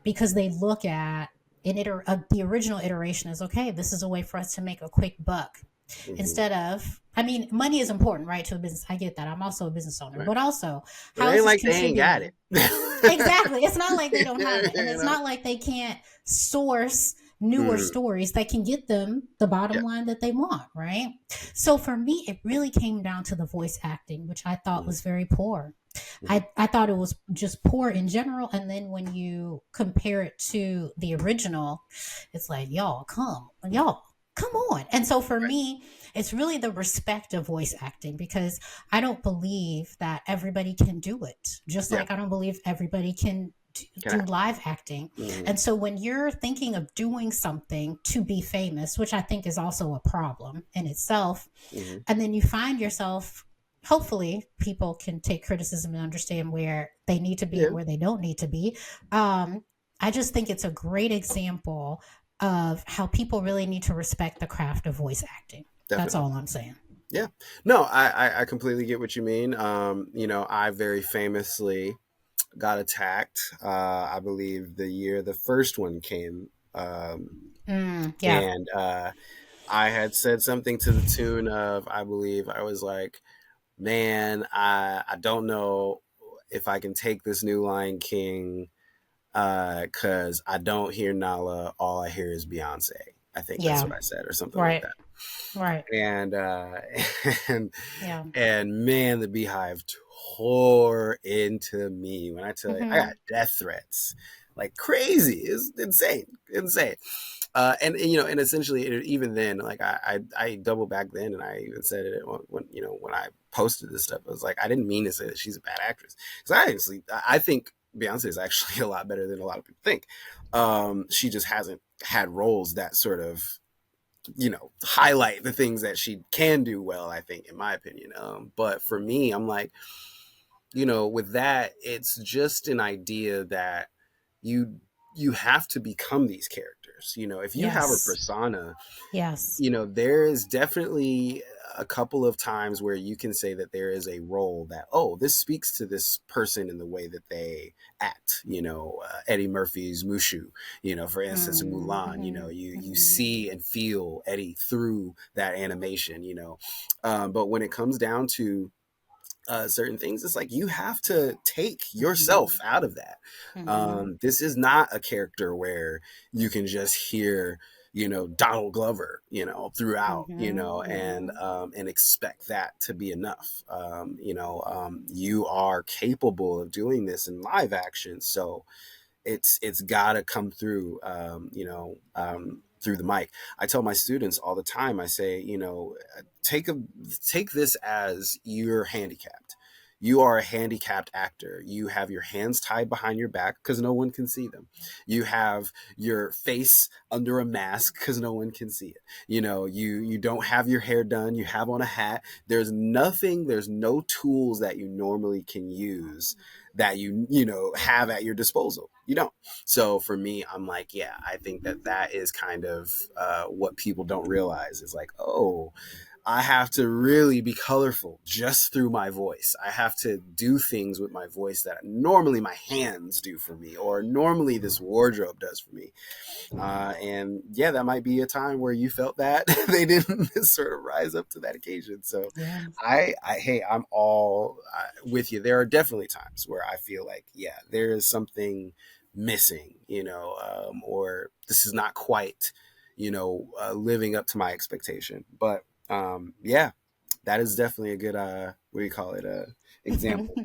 because they look at the original iteration as, okay, this is a way for us to make a quick buck. Instead of, I mean, money is important, right, to a business. I get that. I'm also a business owner, but also, how is like they ain't got it. Exactly. It's not like they don't have it, and it's not like they can't source newer stories that can get them the bottom line that they want, right? So for me, it really came down to the voice acting, which I thought was very poor. I thought it was just poor in general, and then when you compare it to the original, it's like, y'all come on. And so for me, it's really the respect of voice acting, because I don't believe that everybody can do it, just like I don't believe everybody can do live acting. And so when you're thinking of doing something to be famous, which I think is also a problem in itself, and then you find yourself, hopefully people can take criticism and understand where they need to be and where they don't need to be. I just think it's a great example of how people really need to respect the craft of voice acting. Definitely. That's all I'm saying. Yeah. No, I completely get what you mean. I very famously got attacked, I believe the year the first one came. And I had said something to the tune of, I believe I was like, man, I don't know if I can take this new Lion King, because I don't hear Nala. All I hear is Beyonce. I think that's what I said, or something like that. Right. And man, the Beehive tore into me when I tell you, I got death threats like crazy. It's insane. And essentially, even then, like I doubled back then, and I even said it when I posted this stuff. I was like, I didn't mean to say that she's a bad actress, because I think Beyonce is actually a lot better than a lot of people think. She just hasn't had roles that sort of, highlight the things that she can do well, I think, in my opinion. But for me, I'm like, with that, it's just an idea that you have to become these characters. actors. You know, if you have a Yes. persona, Yes. you know, there is definitely a couple of times where you can say that there is a role that, oh, this speaks to this person in the way that they act. You know, Eddie Murphy's Mushu, you know, for instance, in Mulan, you know, Mhm. you Mhm. see and feel Eddie through that animation, you know. But when it comes down to certain things, it's like you have to take yourself Mhm. out of that. Mhm. This is not a character where you can just hear, you know, Donald Glover, you know, throughout, you know, Mhm. and expect that to be enough. You are capable of doing this in live action, so it's got to come through, through the mic. I tell my students all the time, I say, you know, take this as you're handicapped. You are a handicapped actor. You have your hands tied behind your back because no one can see them. You have your face under a mask because no one can see it. You know, you don't have your hair done. You have on a hat. There's nothing. There's no tools that you normally can use that you know have at your disposal. You don't. So for me, I'm like, yeah, I think that that is kind of what people don't realize is like, oh, I have to really be colorful just through my voice. I have to do things with my voice that normally my hands do for me, or normally this wardrobe does for me. And yeah, that might be a time where you felt that they didn't sort of rise up to that occasion. So Yeah. hey, I'm all with you. There are definitely times where I feel like, yeah, there is something missing, you know, or this is not quite, you know, living up to my expectation. But yeah, that is definitely a good, what do you call it, example.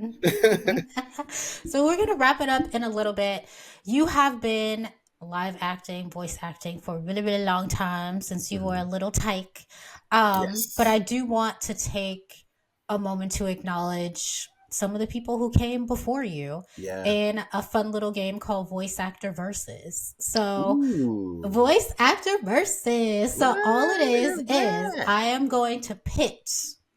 So we're gonna wrap it up in a little bit. You have been live acting, voice acting for a really, really long time since you were a Mhm. little tyke. But I Yes. do want to take a moment to acknowledge some of the people who came before you Yeah. in a fun little game called Voice Actor Versus. So Ooh. Voice Actor Versus. So all it What is is that? I am going to pit,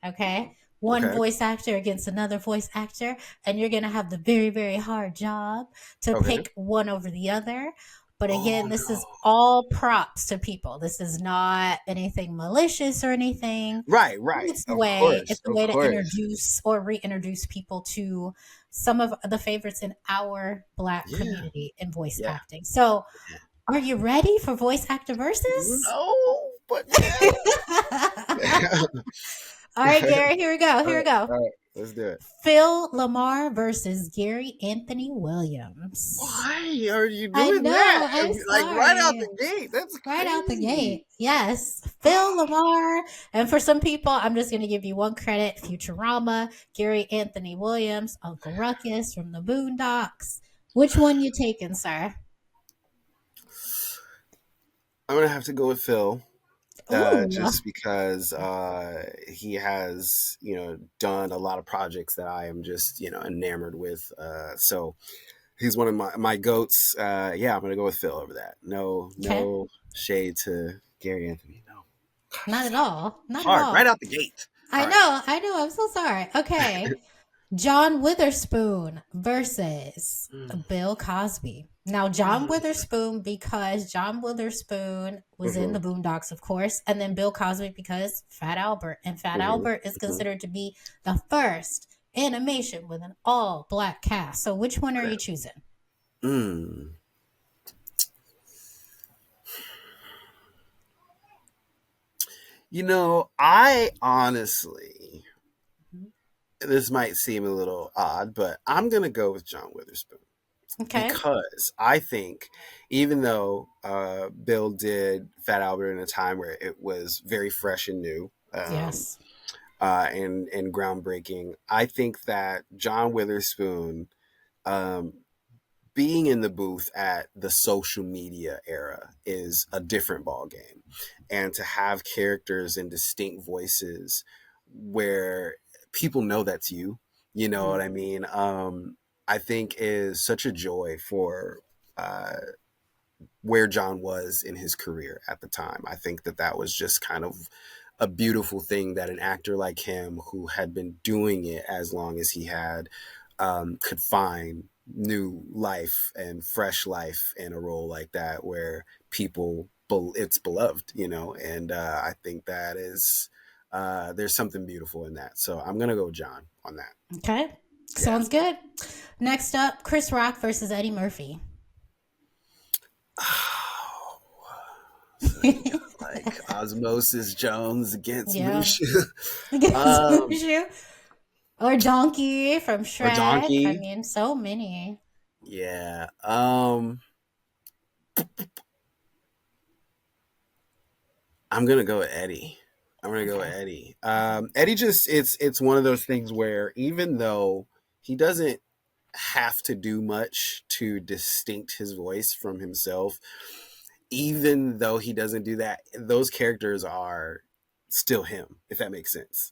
okay, one Okay. voice actor against another voice actor, and you're going to have the very, very hard job to Okay. pick one over the other. But Oh again, this no. is all props to people. This is not anything malicious or anything. Right, right. It's a Of way. course. It's a Of way to course. introduce or reintroduce people to some of the favorites in our Black Yeah. community in voice Yeah. acting. So, are you ready for voice actor versus? No, but yeah. All right, Gary, here we go. All Here we right. go. All right. Let's do it. Phil Lamar versus Gary Anthony Williams. Why are you I doing that? know. I'm Like right out sorry. the gate. That's Right out the crazy. gate. Yes. Phil Lamar. And for some people, I'm just going to give you one credit Futurama, Gary Anthony Williams, Uncle Ruckus from the Boondocks. Which one you taking, sir? I'm gonna have to go with Phil. Ooh. Just because he has, you know, done a lot of projects that I am just, you know, enamored with. So he's one of my goats. Yeah, I'm gonna go with Phil over that. No, Okay. no shade to Gary Anthony. No, God, Not it's at all. Not at hard right all. out the gate. I All right. know. I know. I'm so sorry. Okay. John Witherspoon versus Mm. Bill Cosby. Now, John Witherspoon, because John Witherspoon was in Mm-hmm, the Boondocks, of course, and then Bill Cosby because Fat Albert. And Fat mm-hmm, Albert is mm-hmm. considered to be the first animation with an all black cast. So, which one are you Incredible. choosing? Mm. You know, I honestly, this might seem a little odd, but I'm gonna go with John Witherspoon. Okay. Because I think even though Bill did Fat Albert in a time where it was very fresh and new, Yes. and groundbreaking, I think that John Witherspoon, um, being in the booth at the social media era is a different ball game, and to have characters and distinct voices where people know that's you, you know what I Mhm. mean, I think is such a joy for uh, where John was in his career at the time. I think that that was just kind of a beautiful thing that an actor like him, who had been doing it as long as he had, could find new life and fresh life in a role like that where it's beloved, and I think that is there's something beautiful in that. So I'm gonna go with John on that. Okay. Yeah. Sounds good. Next up, Chris Rock versus Eddie Murphy. So you got like Osmosis Jones against Yeah. Mushu. Against um, Mushu. Or Donkey from or Shrek. I Donkey. mean, so many. Yeah. I'm gonna go with Eddie. I'm gonna go with Okay. Eddie. Okay. Eddie just it's one of those things where even though he doesn't have to do much to distinct his voice from himself, even though he doesn't do that, those characters are still him, if that makes sense.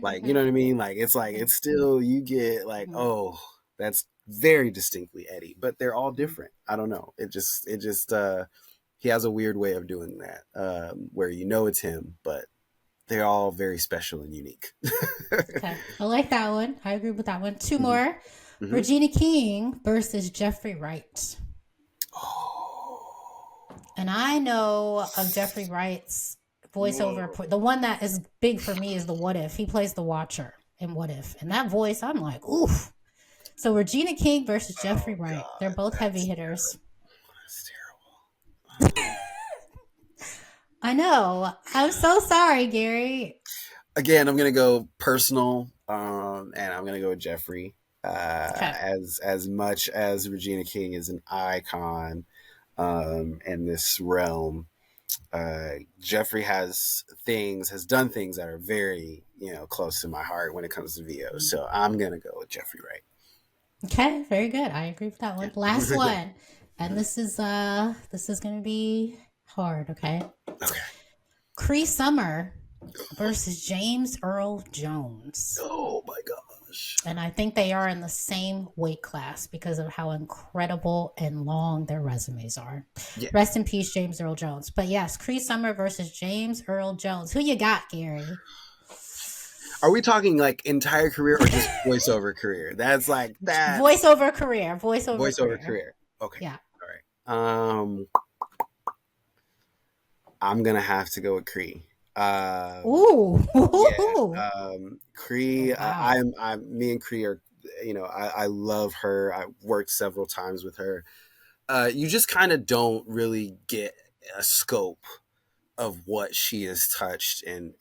Like, you know what I mean? Like it's still you get like, oh, that's very distinctly Eddie, but they're all different. I don't know. It just he has a weird way of doing that, where it's him, but they're all very special and unique. Okay. I like that one. I agree with that one. Two hmm more. hmm Regina King versus Jeffrey Wright. Oh, And I know of Jeffrey Wright's whoa. voiceover. The one that is big for me is the What If. He plays the Watcher in What If. And that voice, I'm like, oof. So Regina King versus Jeffrey Oh Wright. They're God, both heavy hitters. that's terrible. I know. I'm so sorry, Gary. Again, I'm gonna go personal, and I'm gonna go with Jeffrey. Okay. As much as Regina King is an icon, in this realm, Jeffrey has done things that are very close to my heart when it comes to VO. So I'm gonna go with Jeffrey Wright. Okay, very good. I agree with that one. Last Yeah. one. And this is gonna be hard, okay? Okay. Cree Summer versus James Earl Jones. Oh my gosh. And I think they are in the same weight class because of how incredible and long their resumes are. Yeah. Rest in peace, James Earl Jones. But yes, Cree Summer versus James Earl Jones. Who you got, Gary? Are we talking like entire career or just voiceover career? That's Voiceover career. Voiceover voiceover career. career. Okay. Yeah. All right. I'm gonna have to go with Cree. Ooh. Yeah. Oh, Cree. wow. Me and Cree are. I love her. I worked several times with her. You just kind of don't really get a scope of what she has touched and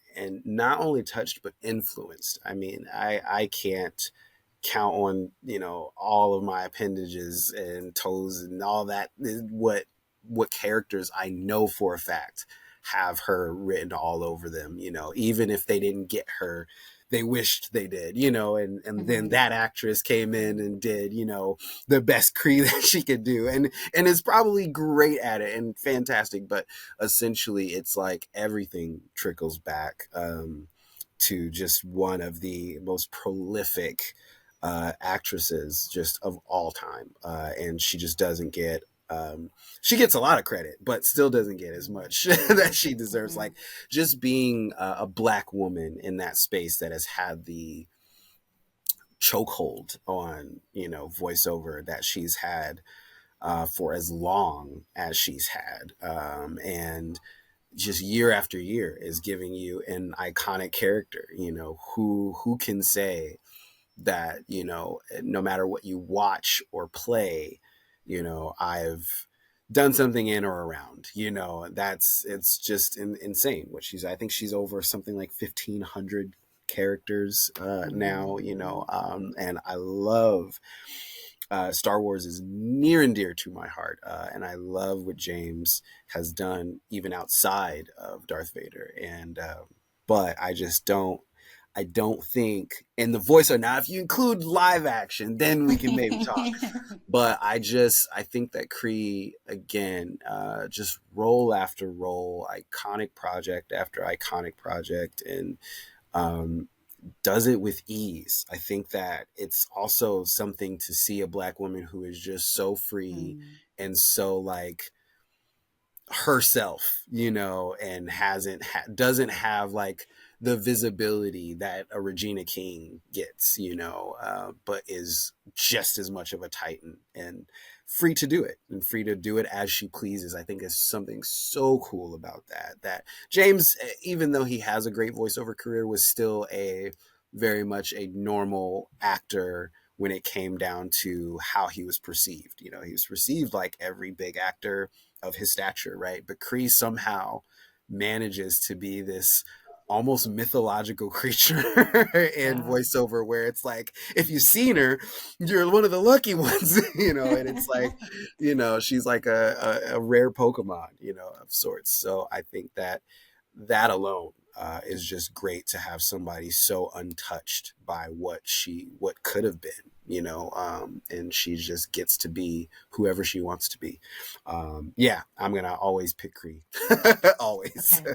not only touched but influenced. I mean, I can't count on all of my appendages and toes and all that what characters I know for a fact have her written all over them, even if they didn't get her, they wished they did, and then Mm-hmm. that actress came in and did, the best Cree that she could do, and is probably great at it and fantastic, but essentially it's like everything trickles back to just one of the most prolific actresses just of all time, and she just doesn't get. She gets a lot of credit, but still doesn't get as much that she deserves. Mm-hmm. Like just being a black woman in that space that has had the chokehold on voiceover that she's had for as long as she's had, and just year after year is giving you an iconic character. Who can say that no matter what you watch or play, I've done something in or around. It's just insane what I think she's over something like 1,500 characters now. And I love Star Wars is near and dear to my heart, and I love what James has done even outside of Darth Vader. And but I don't think in the voiceover. Now, if you include live action, then we can maybe talk. But I think that Cree again, just role after role, iconic project after iconic project, and um, does it with ease. I think that it's also something to see a black woman who is just so free and so like herself, and doesn't have like the visibility that a Regina King gets, but is just as much of a titan and free to do it and free to do it as she pleases. I think is something so cool about that James, even though he has a great voiceover career, was still a very much a normal actor when it came down to how he was perceived. He was perceived like every big actor of his stature, right? But Cree somehow manages to be this almost mythological creature in Yeah. voiceover, where it's like, if you've seen her, you're one of the lucky ones, and it's like, she's like a rare Pokemon, of sorts. So I think that alone is just great, to have somebody so untouched by what could have been, and she just gets to be whoever she wants to be. Yeah, I'm gonna always pick Cree. Always. Okay.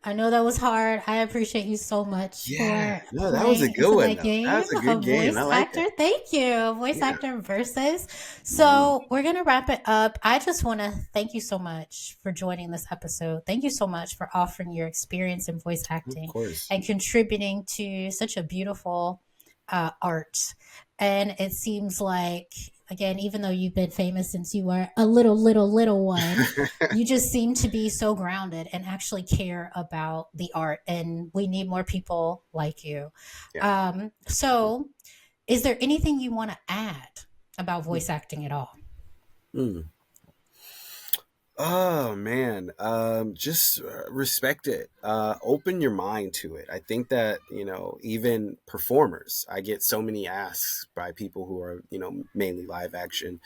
I know that was hard. I appreciate you so much Yeah, for no, that was a playing good into one my though. game That's a good of game. I voice like actor. that. Thank you, voice Yeah. actor versus. Mhm. So we're gonna wrap it up. I just want to thank you so much for joining this episode. Thank you so much for offering your experience in voice Of acting course. and contributing to such a beautiful art. And it seems like, again, even though you've been famous since you were a little one, you just seem to be so grounded and actually care about the art. And we need more people like you. Yeah. So, is there anything you want to add about voice acting at all? Mm. Oh man, just respect it. Open your mind to it. I think that even performers, I get so many asks by people who are mainly live action,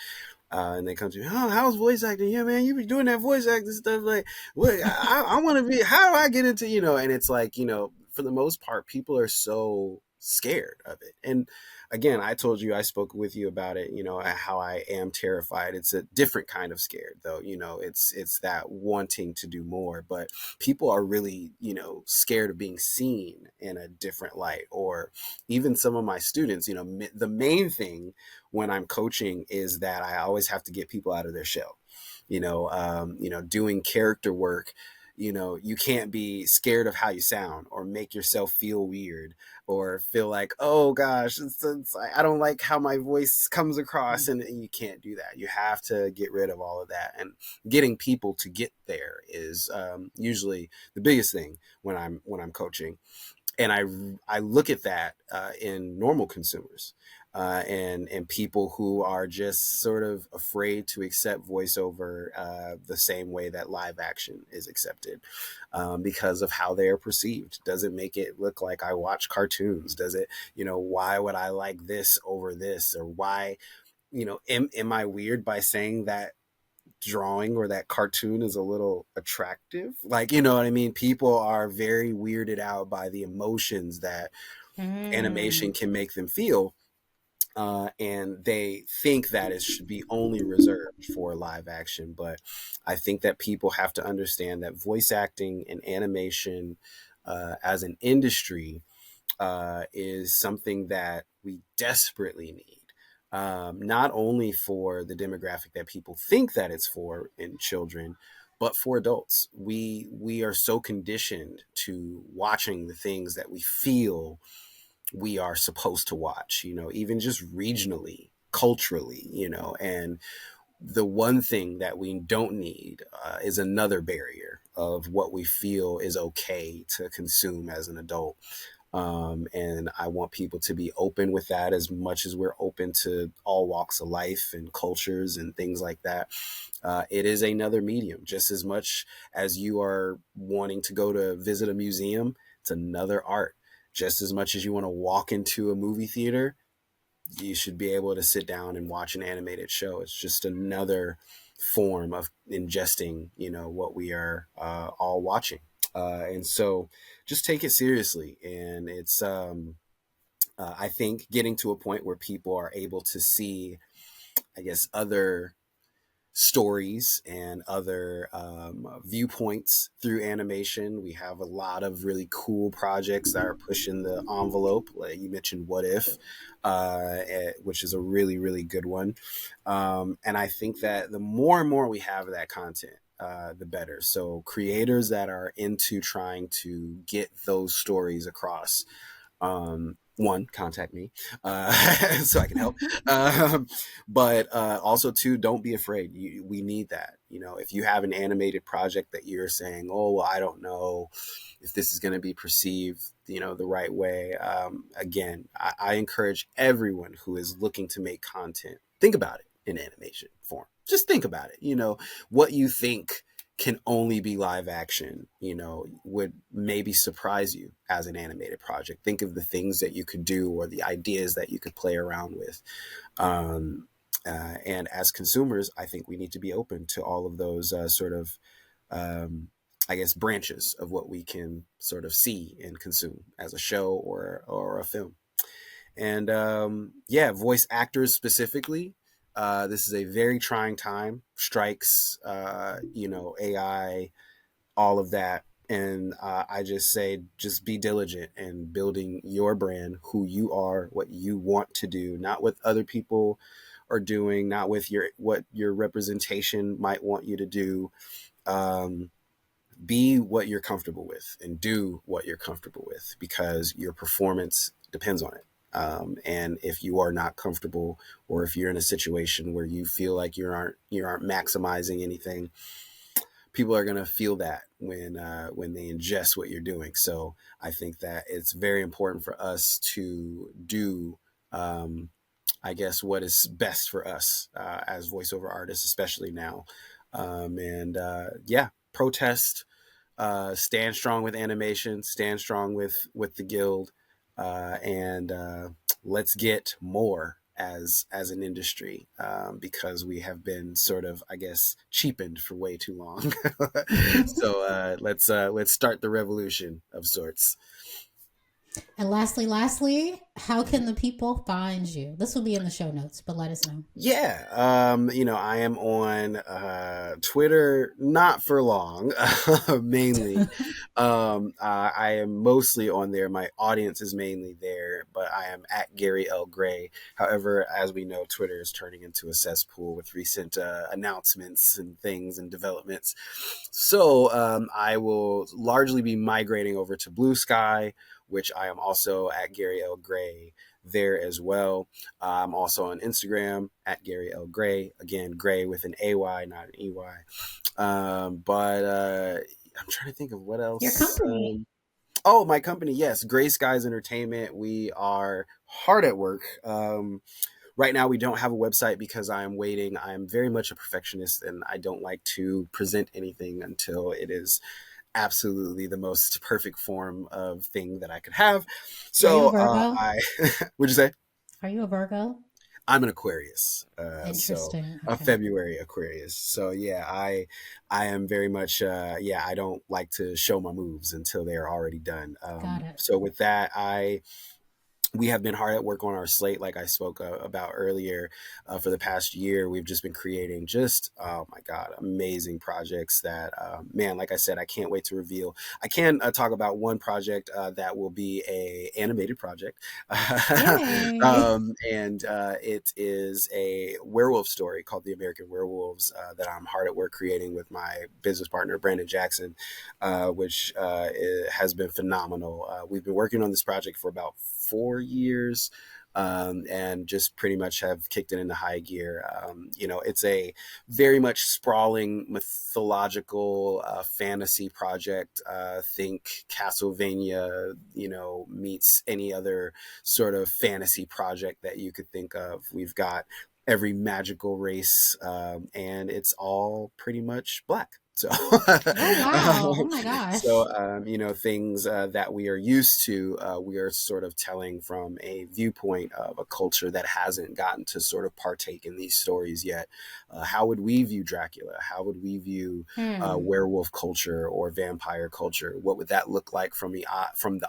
and they come to me, oh, how's voice acting? Yeah, man, you be doing that voice acting stuff. Like, what? I want to be. How do I get into And it's like, for the most part, people are so scared of it. And again, I told you, I spoke with you about it. How I am terrified. It's a different kind of scared, though. It's that wanting to do more, but people are really scared of being seen in a different light. Or even some of my students, the main thing when I'm coaching is that I always have to get people out of their shell. Doing character work, you can't be scared of how you sound or make yourself feel weird or feel like, oh gosh, I don't like how my voice comes across, and you can't do that. You have to get rid of all of that, and getting people to get there is usually the biggest thing when I'm coaching. And I look at that in normal consumers, and people who are just sort of afraid to accept voiceover the same way that live action is accepted, because of how they are perceived. Does it make it look like I watch cartoons? Does it, why would I like this over this? Or why, am I weird by saying that drawing or that cartoon is a little attractive? Like, you know what I mean? People are very weirded out by the emotions that Mm. animation can make them feel. And they think that it should be only reserved for live action. But I think that people have to understand that voice acting and animation as an industry is something that we desperately need. Not only for the demographic that people think that it's for in children, but for adults. We are so conditioned to watching the things that we feel we are supposed to watch, even just regionally, culturally, and the one thing that we don't need is another barrier of what we feel is okay to consume as an adult. And I want people to be open with that as much as we're open to all walks of life and cultures and things like that. It is another medium, just as much as you are wanting to go to visit a museum. It's another art. Just as much as you want to walk into a movie theater, you should be able to sit down and watch an animated show. It's just another form of ingesting, what we are all watching. And so just take it seriously. And it's, I think, getting to a point where people are able to see, I guess, other stories and other viewpoints through animation. We have a lot of really cool projects that are pushing the envelope. Like you mentioned, What If, which is a really, really good one. And I think that the more and more we have that content, the better. So creators that are into trying to get those stories across, one, contact me so I can help. But also, two, don't be afraid. We need that. If you have an animated project that you're saying, oh, well, I don't know if this is going to be perceived, the right way. Again, I encourage everyone who is looking to make content, think about it in animation form. Just think about it. What you think can only be live action, would maybe surprise you as an animated project. Think of the things that you could do or the ideas that you could play around with. And as consumers, I think we need to be open to all of those sort of, I guess, branches of what we can sort of see and consume as a show or a film. And voice actors specifically, this is a very trying time. Strikes, AI, all of that. And I just say, just be diligent in building your brand, who you are, what you want to do, not what other people are doing, not with what your representation might want you to do. Be what you're comfortable with and do what you're comfortable with, because your performance depends on it. And if you are not comfortable, or if you're in a situation where you feel like you aren't maximizing anything, people are going to feel that when they ingest what you're doing. So I think that it's very important for us to do, I guess, what is best for us as voiceover artists, especially now. Protest, stand strong with animation, stand strong with the guild, and let's get more as an industry, because we have been sort of, I guess, cheapened for way too long. So let's start the revolution of sorts. And lastly, how can the people find you? This will be in the show notes, but let us know. Yeah. I am on Twitter, not for long, mainly. I am mostly on there. My audience is mainly there, but I am at Gary L. Gray. However, as we know, Twitter is turning into a cesspool with recent announcements and things and developments. So I will largely be migrating over to Blue Sky, which I am also at Gary L. Gray there as well. I'm also on Instagram at Gary L. Gray. Again, Gray with an AY, not an EY. But I'm trying to think of what else. Your company. My company, yes, Gray Skies Entertainment. We are hard at work. Right now, we don't have a website because I am waiting. I am very much a perfectionist, and I don't like to present anything until it is absolutely the most perfect form of thing that I could have. So what'd you say? Are you a Virgo? I'm an Aquarius. Interesting. So a February Aquarius. So yeah, I am very much I don't like to show my moves until they're already done. Got it. So with that, we have been hard at work on our slate, like I spoke about earlier. For the past year, we've just been creating oh my God, amazing projects that, man, like I said, I can't wait to reveal. I can talk about one project that will be a animated project. And it is a werewolf story called The American Werewolves that I'm hard at work creating with my business partner, Brandon Jackson, which has been phenomenal. We've been working on this project for about 4 years, and just pretty much have kicked it into high gear. It's a very much sprawling mythological fantasy project. Think Castlevania, meets any other sort of fantasy project that you could think of. We've got every magical race, and it's all pretty much Black. So, oh my gosh. So, things that we are used to, we are sort of telling from a viewpoint of a culture that hasn't gotten to sort of partake in these stories yet. How would we view Dracula? How would we view werewolf culture or vampire culture? What would that look like from the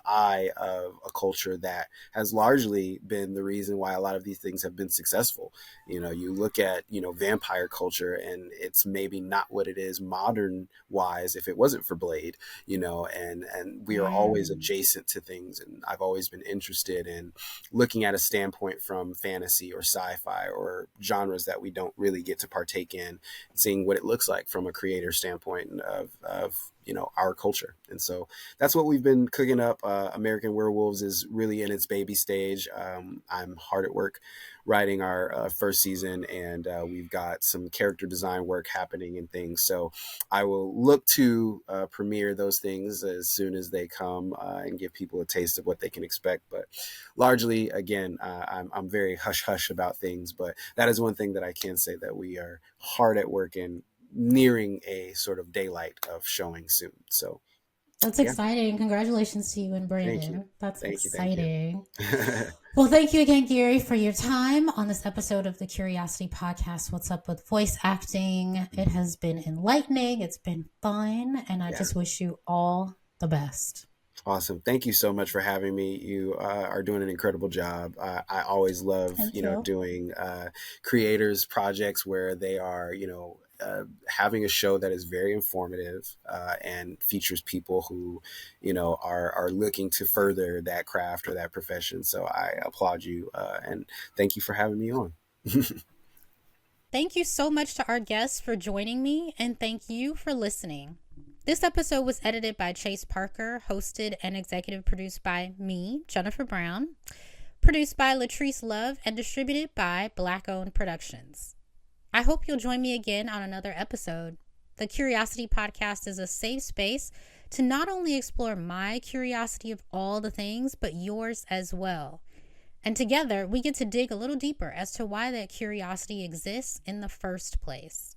eye of a culture that has largely been the reason why a lot of these things have been successful? You look at, vampire culture, and it's maybe not what it is modern modern wise if it wasn't for Blade, and we are always adjacent to things. And I've always been interested in looking at a standpoint from fantasy or sci-fi or genres that we don't really get to partake in, seeing what it looks like from a creator standpoint of our culture. And so that's what we've been cooking up. American Werewolves is really in its baby stage. I'm hard at work writing our first season, and we've got some character design work happening and things. So I will look to premiere those things as soon as they come and give people a taste of what they can expect. But largely, again, I'm very hush-hush about things, but that is one thing that I can say, that we are hard at work and nearing a sort of daylight of showing soon. So that's exciting. Congratulations to you and Brandon. Thank you. That's Thank exciting. You. Well, thank you again, Gary, for your time on this episode of the Curiosity Podcast. What's up with voice acting? It has been enlightening. It's been fun. And I just wish you all the best. Awesome. Thank you so much for having me. You are doing an incredible job. I always love, doing creators projects where they are, having a show that is very informative and features people who, are looking to further that craft or that profession. So I applaud you and thank you for having me on. Thank you so much to our guests for joining me, and thank you for listening. This episode was edited by Chase Parker, hosted and executive produced by me, Jennifer Brown, produced by Latrice Love, and distributed by Black Owned Productions. I hope you'll join me again on another episode. The Curiosity Podcast is a safe space to not only explore my curiosity of all the things, but yours as well. And together, we get to dig a little deeper as to why that curiosity exists in the first place.